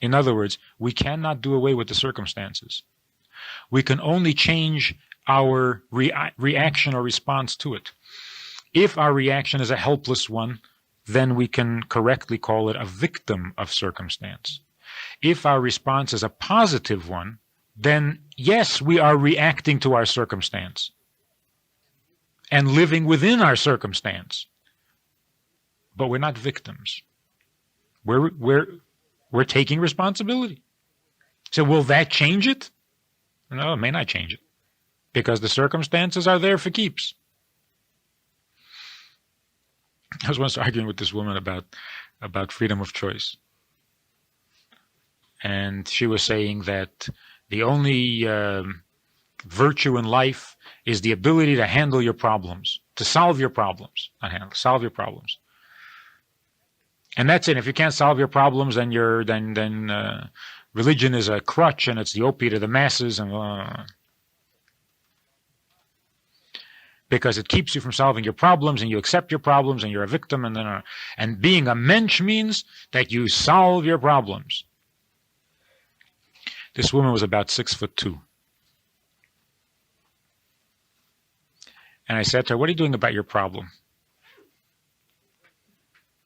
S1: In other words, we cannot do away with the circumstances. We can only change our reaction or response to it. If our reaction is a helpless one, then we can correctly call it a victim of circumstance. If our response is a positive one, then yes, we are reacting to our circumstance and living within our circumstance. But we're not victims. We're taking responsibility. So will that change it? No, it may not change it. Because the circumstances are there for keeps. I was once arguing with this woman about freedom of choice. And she was saying that the only virtue in life is the ability to handle your problems, to solve your problems. Not handle, solve your problems. And that's it. If you can't solve your problems, then religion is a crutch and it's the opiate of the masses, and because it keeps you from solving your problems, and you accept your problems, and you're a victim, and being a mensch means that you solve your problems. This woman was about 6'2". And I said to her, what are you doing about your problem?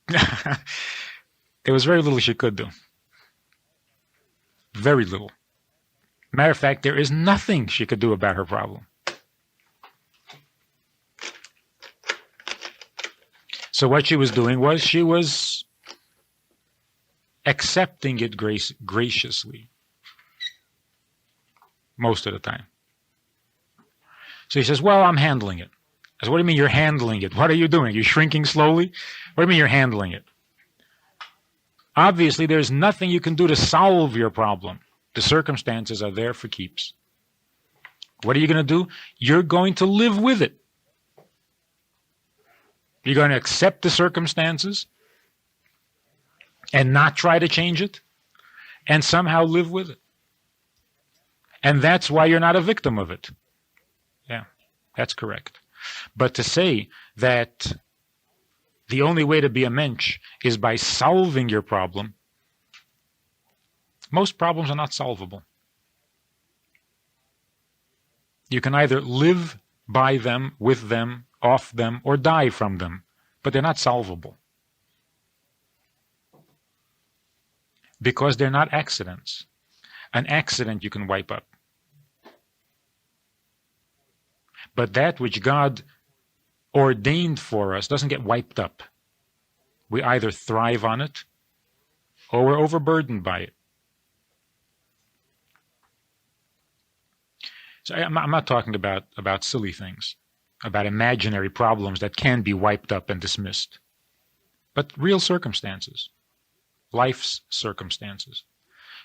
S1: There was very little she could do. Very little. Matter of fact, there is nothing she could do about her problem. So what she was doing was she was accepting it graciously most of the time. So he says, well, I'm handling it. I said, what do you mean you're handling it? What are you doing? You're shrinking slowly? What do you mean you're handling it? Obviously, there's nothing you can do to solve your problem. The circumstances are there for keeps. What are you going to do? You're going to live with it. You're going to accept the circumstances and not try to change it and somehow live with it. And that's why you're not a victim of it. Yeah, that's correct. But to say that the only way to be a mensch is by solving your problem, most problems are not solvable. You can either live by them, with them, off them, or die from them, but they're not solvable. Because they're not accidents. An accident you can wipe up. But that which God ordained for us doesn't get wiped up. We either thrive on it or we're overburdened by it. So I'm not talking about silly things, about imaginary problems that can be wiped up and dismissed, but real circumstances, life's circumstances.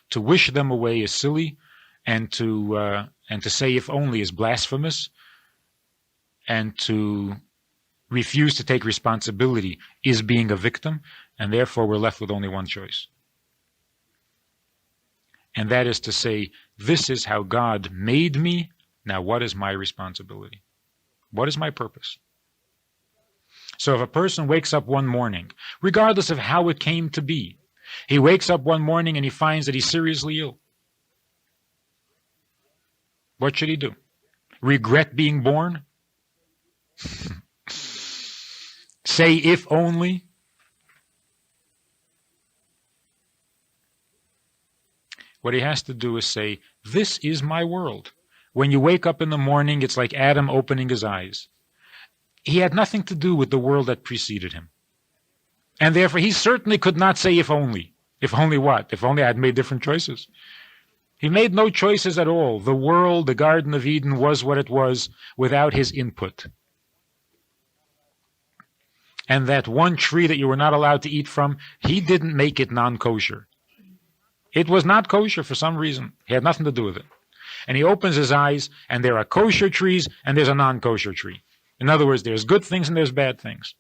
S1: To wish them away is silly, and to say if only is blasphemous, and to refuse to take responsibility is being a victim, and therefore we're left with only one choice. And that is to say, this is how God made me, now what is my responsibility? What is my purpose? So if a person wakes up one morning, regardless of how it came to be, he wakes up one morning and he finds that he's seriously ill. What should he do? Regret being born? Say, if only? What he has to do is say, this is my world. When you wake up in the morning, it's like Adam opening his eyes. He had nothing to do with the world that preceded him. And therefore, he certainly could not say, if only. If only what? If only I had made different choices. He made no choices at all. The world, the Garden of Eden, was what it was without his input. And that one tree that you were not allowed to eat from, he didn't make it non-kosher. It was not kosher for some reason. He had nothing to do with it. And he opens his eyes, and there are kosher trees, and there's a non-kosher tree. In other words, there's good things and there's bad things.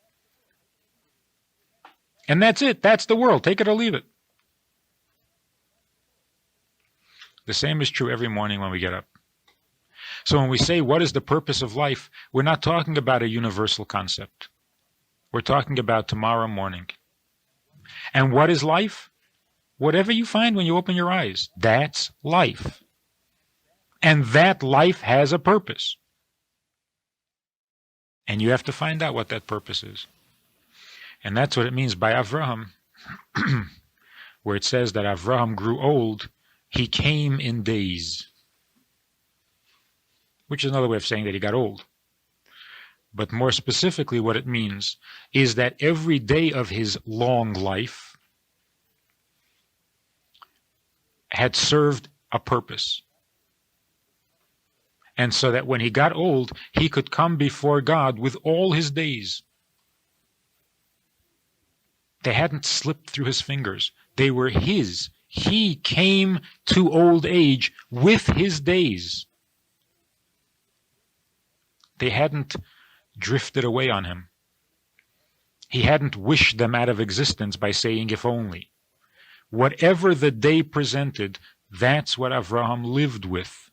S1: And that's it. That's the world. Take it or leave it. The same is true every morning when we get up. So when we say, what is the purpose of life? We're not talking about a universal concept. We're talking about tomorrow morning. And what is life? Whatever you find when you open your eyes, that's life. And that life has a purpose. And you have to find out what that purpose is. And that's what it means by Avraham, where it says that Avraham grew old, he came in days. Which is another way of saying that he got old. But more specifically, what it means is that every day of his long life had served a purpose. And so that when he got old, he could come before God with all his days. They hadn't slipped through his fingers. They were his. He came to old age with his days. They hadn't drifted away on him. He hadn't wished them out of existence by saying, if only. Whatever the day presented, that's what Avraham lived with.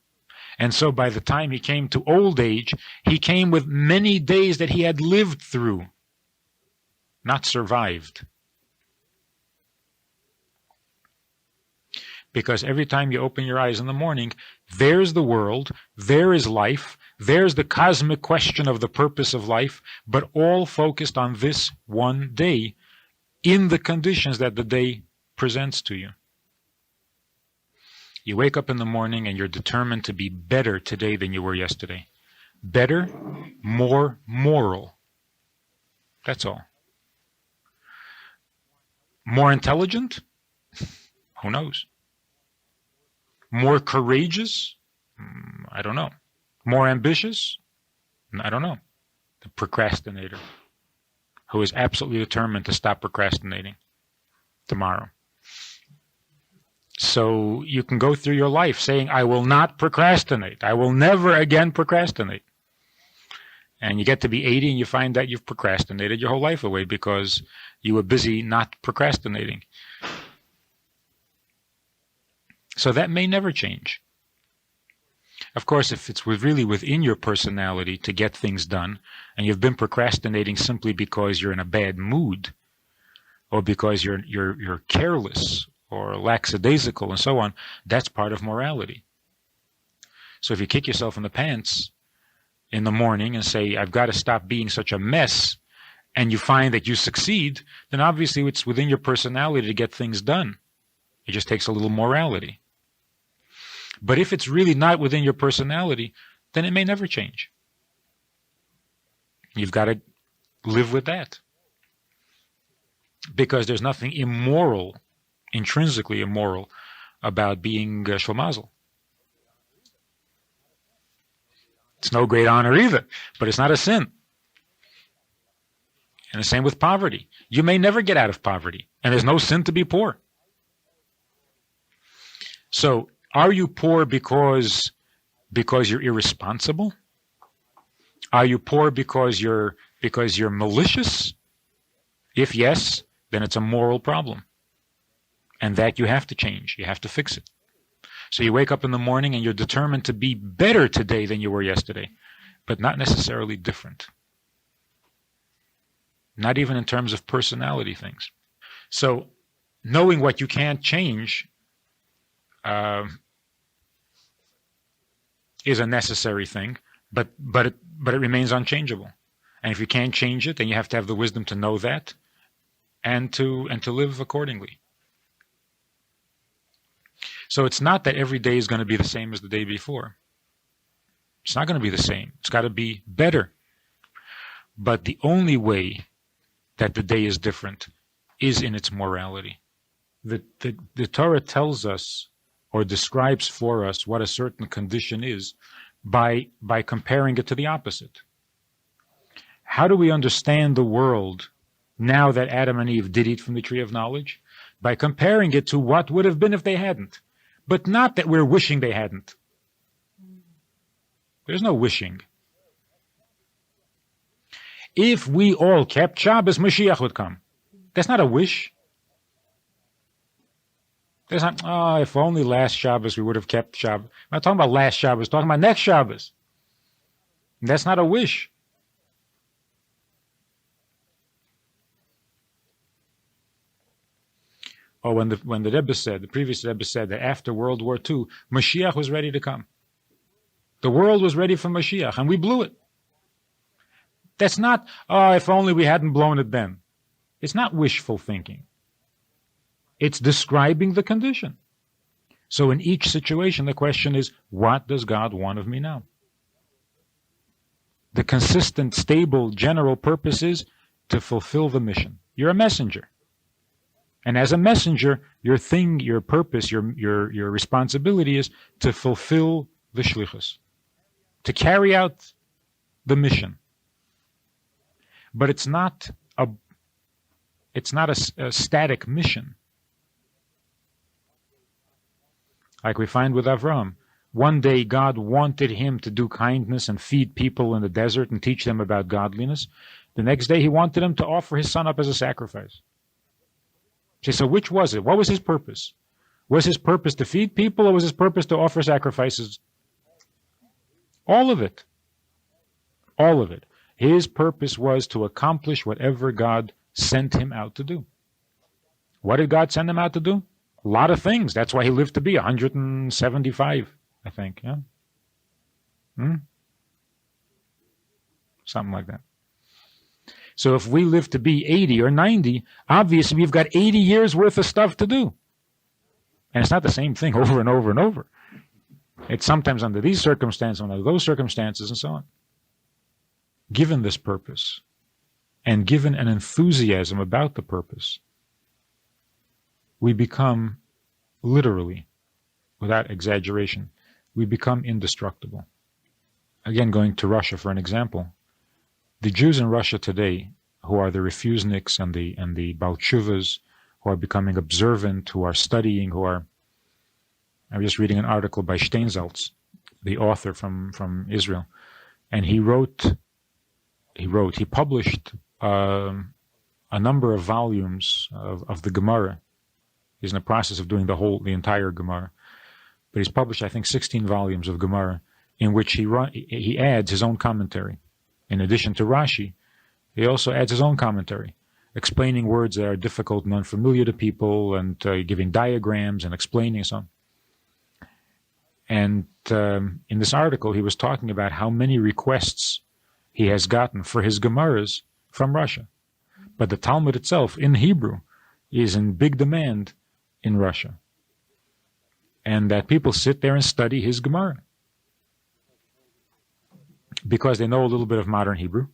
S1: And so by the time he came to old age, he came with many days that he had lived through, not survived. Because every time you open your eyes in the morning, there's the world, there is life, There's the cosmic question of the purpose of life, but all focused on this one day in the conditions that the day presents to you. You wake up in the morning and you're determined to be better today than you were yesterday. Better, more moral. That's all. More intelligent? Who knows? More courageous? I don't know. More ambitious? I don't know. The procrastinator who is absolutely determined to stop procrastinating tomorrow. So you can go through your life saying, I will not procrastinate. I will never again procrastinate. And you get to be 80 and you find that you've procrastinated your whole life away because you were busy not procrastinating. So that may never change. Of course, if it's really within your personality to get things done, and you've been procrastinating simply because you're in a bad mood, or because you're careless, or lackadaisical, and so on, that's part of morality. So if you kick yourself in the pants in the morning and say, I've got to stop being such a mess, and you find that you succeed, then obviously it's within your personality to get things done. It just takes a little morality. But if it's really not within your personality, then it may never change. You've got to live with that. Because there's nothing immoral, intrinsically immoral, about being shlomazel. It's no great honor either, but it's not a sin. And the same with poverty. You may never get out of poverty, and there's no sin to be poor. So, are you poor because you're irresponsible? Are you poor because you're malicious? If yes, then it's a moral problem. And that you have to change. You have to fix it. So you wake up in the morning and you're determined to be better today than you were yesterday, but not necessarily different. Not even in terms of personality things. So knowing what you can't change is a necessary thing, but it remains unchangeable. And if you can't change it, then you have to have the wisdom to know that and to live accordingly. So it's not that every day is going to be the same as the day before. It's not going to be the same. It's got to be better. But the only way that the day is different is in its morality. The Torah tells us or describes for us what a certain condition is by comparing it to the opposite. How do we understand the world now that Adam and Eve did eat from the tree of knowledge? By comparing it to what would have been if they hadn't. But not that we're wishing they hadn't. There's no wishing. If we all kept Shabbos, Mashiach would come. That's not a wish. There's not, if only last Shabbos we would have kept Shabbos. I'm not talking about last Shabbos, I'm talking about next Shabbos. That's not a wish. Or when the Rebbe said, the previous Rebbe said that after World War II, Mashiach was ready to come. The world was ready for Mashiach, and we blew it. That's not, if only we hadn't blown it then. It's not wishful thinking. It's describing the condition. So in each situation, the question is, what does God want of me now? The consistent, stable, general purpose is to fulfill the mission. You're a messenger. And as a messenger, your purpose, your responsibility is to fulfill the shlichus, to carry out the mission. But it's not a static mission. Like we find with Avraham. One day God wanted him to do kindness and feed people in the desert and teach them about godliness. The next day he wanted him to offer his son up as a sacrifice. So which was it? What was his purpose? Was his purpose to feed people, or was his purpose to offer sacrifices? All of it. All of it. His purpose was to accomplish whatever God sent him out to do. What did God send him out to do? A lot of things. That's why he lived to be 175, I think. Yeah. something like that. So if we live to be 80 or 90, obviously we've got 80 years worth of stuff to do. And it's not the same thing over and over and over. It's sometimes under these circumstances, under those circumstances, and so on. Given this purpose, and given an enthusiasm about the purpose, we become, literally, without exaggeration, we become indestructible. Again, going to Russia for an example, the Jews in Russia today, who are the refuseniks and the Balchuvas, who are becoming observant, who are studying, I was just reading an article by Steinsaltz, the author from Israel, and he published a number of volumes of the Gemara. He's in the process of doing the entire Gemara. But he's published, I think, 16 volumes of Gemara, in which he adds his own commentary. In addition to Rashi, he also adds his own commentary, explaining words that are difficult and unfamiliar to people, and giving diagrams and explaining some. And in this article, he was talking about how many requests he has gotten for his Gemaras from Russia. But the Talmud itself, in Hebrew, is in big demand in Russia. And that people sit there and study his Gemara, because they know a little bit of modern Hebrew.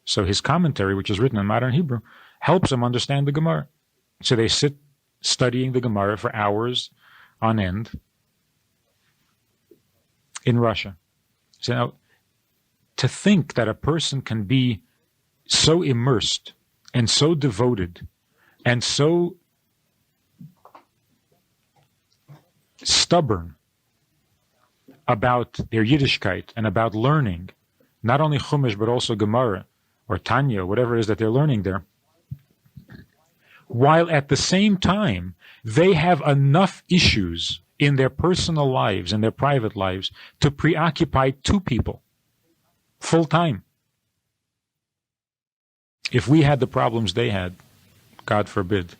S1: So his commentary, which is written in modern Hebrew, helps them understand the Gemara. So they sit studying the Gemara for hours on end in Russia. So now, to think that a person can be so immersed and so devoted and so stubborn about their Yiddishkeit and about learning, not only Chumash but also Gemara or Tanya, whatever it is that they're learning there, while at the same time they have enough issues in their personal lives and their private lives to preoccupy two people full time. If we had the problems they had, God forbid,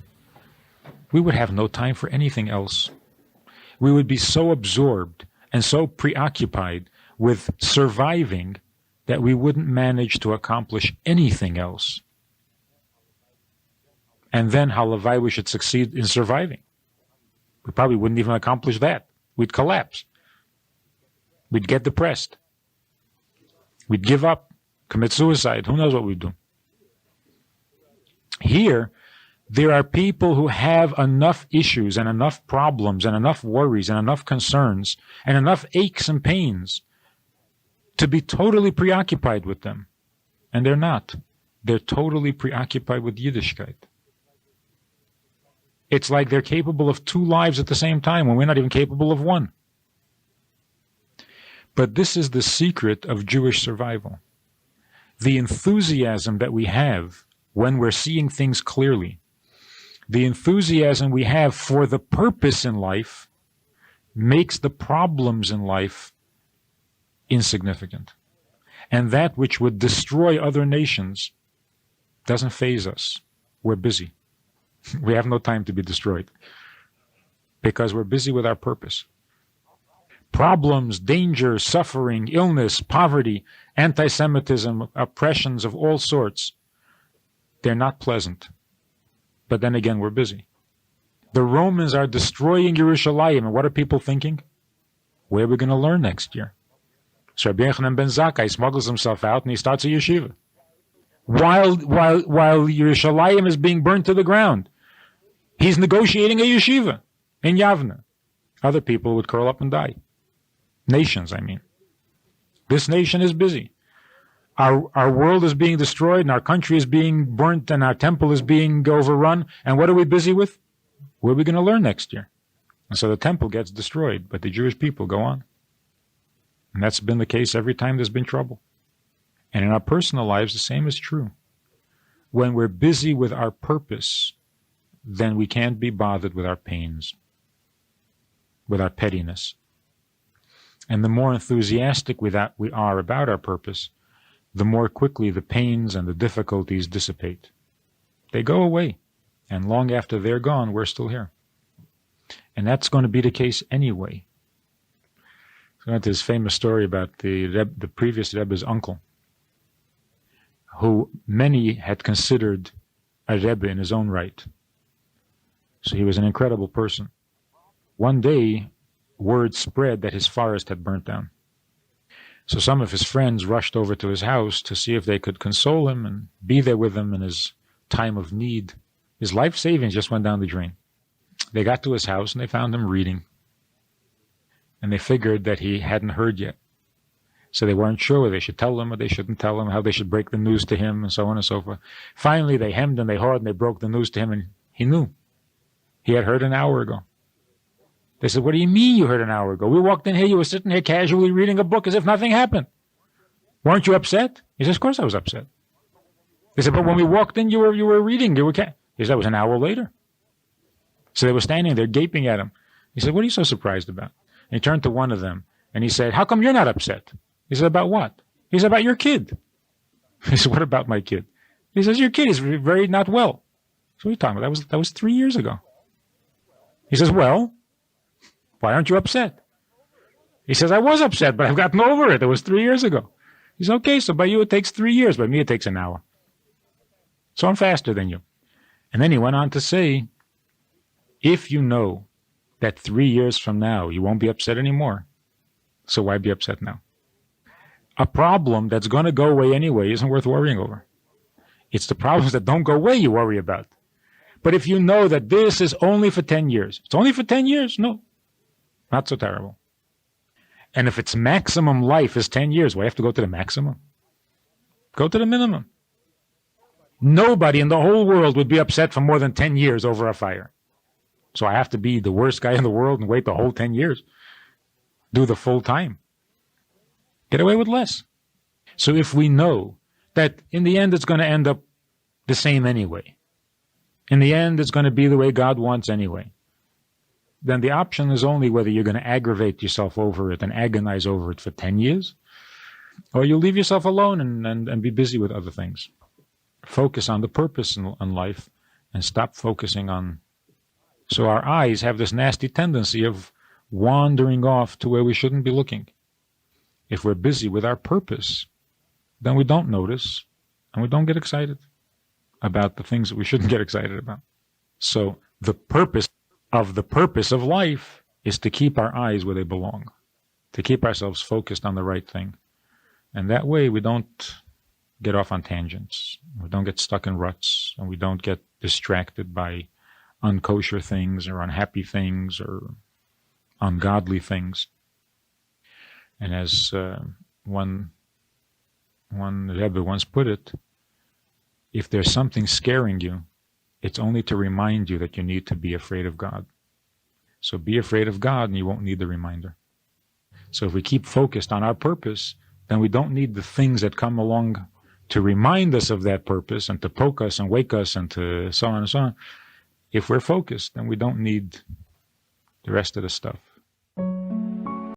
S1: we would have no time for anything else. We would be so absorbed and so preoccupied with surviving that we wouldn't manage to accomplish anything else. And then halavai we should succeed in surviving. We probably wouldn't even accomplish that. We'd collapse. We'd get depressed. We'd give up, commit suicide. Who knows what we'd do? Here, there are people who have enough issues and enough problems and enough worries and enough concerns and enough aches and pains to be totally preoccupied with them. And they're not. They're totally preoccupied with Yiddishkeit. It's like they're capable of two lives at the same time when we're not even capable of one. But this is the secret of Jewish survival. The enthusiasm that we have when we're seeing things clearly, the enthusiasm we have for the purpose in life, makes the problems in life insignificant. And that which would destroy other nations doesn't faze us. We're busy. We have no time to be destroyed because we're busy with our purpose. Problems, danger, suffering, illness, poverty, anti-Semitism, oppressions of all sorts, they're not pleasant. But then again, we're busy. The Romans are destroying Yerushalayim, and what are people thinking? Where are we going to learn next year? So Rabbi Yochanan ben Zakkai smuggles himself out and he starts a yeshiva. While Yerushalayim is being burnt to the ground, he's negotiating a yeshiva in Yavne. Other people would curl up and die. Nations, I mean. This nation is busy. Our world is being destroyed, and our country is being burnt, and our temple is being overrun. And what are we busy with? What are we going to learn next year? And so the temple gets destroyed, but the Jewish people go on. And that's been the case every time there's been trouble. And in our personal lives, the same is true. When we're busy with our purpose, then we can't be bothered with our pains, with our pettiness. And the more enthusiastic we are about our purpose, the more quickly the pains and the difficulties dissipate. They go away, and long after they're gone, we're still here. And that's going to be the case anyway. So that's this famous story about the previous Rebbe's uncle. who many had considered a Rebbe in his own right. So he was an incredible person. One day, word spread that his forest had burnt down. So some of his friends rushed over to his house to see if they could console him and be there with him in his time of need. His life savings just went down the drain. They got to his house and they found him reading. And they figured that he hadn't heard yet. So they weren't sure whether they should tell him or they shouldn't tell him, how they should break the news to him, and so on and so forth. Finally, they hemmed and they hawed and they broke the news to him, and he knew. He had heard an hour ago. They said, "What do you mean you heard an hour ago? We walked in here, you were sitting here casually reading a book as if nothing happened. Weren't you upset?" He says, "Of course I was upset." They said, "But when we walked in, you were reading. He said, "That was an hour later." So they were standing there gaping at him. He said, "What are you so surprised about?" And he turned to one of them and he said, "How come you're not upset?" He said, "About what?" He said, "About your kid." He said, "What about my kid?" He says, "Your kid is very not well." So what are you talking about? That was 3 years ago. He says, "Well, why aren't you upset?" He says, "I was upset, but I've gotten over it. It was 3 years ago." He says, "Okay, so by you it takes 3 years, by me it takes an hour. So I'm faster than you." And then he went on to say, if you know that 3 years from now you won't be upset anymore, so why be upset now? A problem that's going to go away anyway isn't worth worrying over. It's the problems that don't go away you worry about. But if you know that this is only for 10 years, it's only for 10 years, no, not so terrible. And if its maximum life is 10 years, why have to go to the maximum? Go to the minimum. Nobody in the whole world would be upset for more than 10 years over a fire. So I have to be the worst guy in the world and wait the whole 10 years. Do the full time. Get away with less. So if we know that in the end it's going to end up the same anyway, in the end it's going to be the way God wants anyway, then the option is only whether you're going to aggravate yourself over it and agonize over it for 10 years, or you leave yourself alone and be busy with other things. Focus on the purpose in life and stop focusing on... So our eyes have this nasty tendency of wandering off to where we shouldn't be looking. If we're busy with our purpose, then we don't notice and we don't get excited about the things that we shouldn't get excited about. So the purpose of life is to keep our eyes where they belong, to keep ourselves focused on the right thing. And that way we don't get off on tangents, we don't get stuck in ruts, and we don't get distracted by unkosher things or unhappy things or ungodly things. And as one Rebbe once put it, if there's something scaring you, it's only to remind you that you need to be afraid of God. So be afraid of God and you won't need the reminder. So if we keep focused on our purpose, then we don't need the things that come along to remind us of that purpose and to poke us and wake us and to so on and so on. If we're focused, then we don't need the rest of the stuff.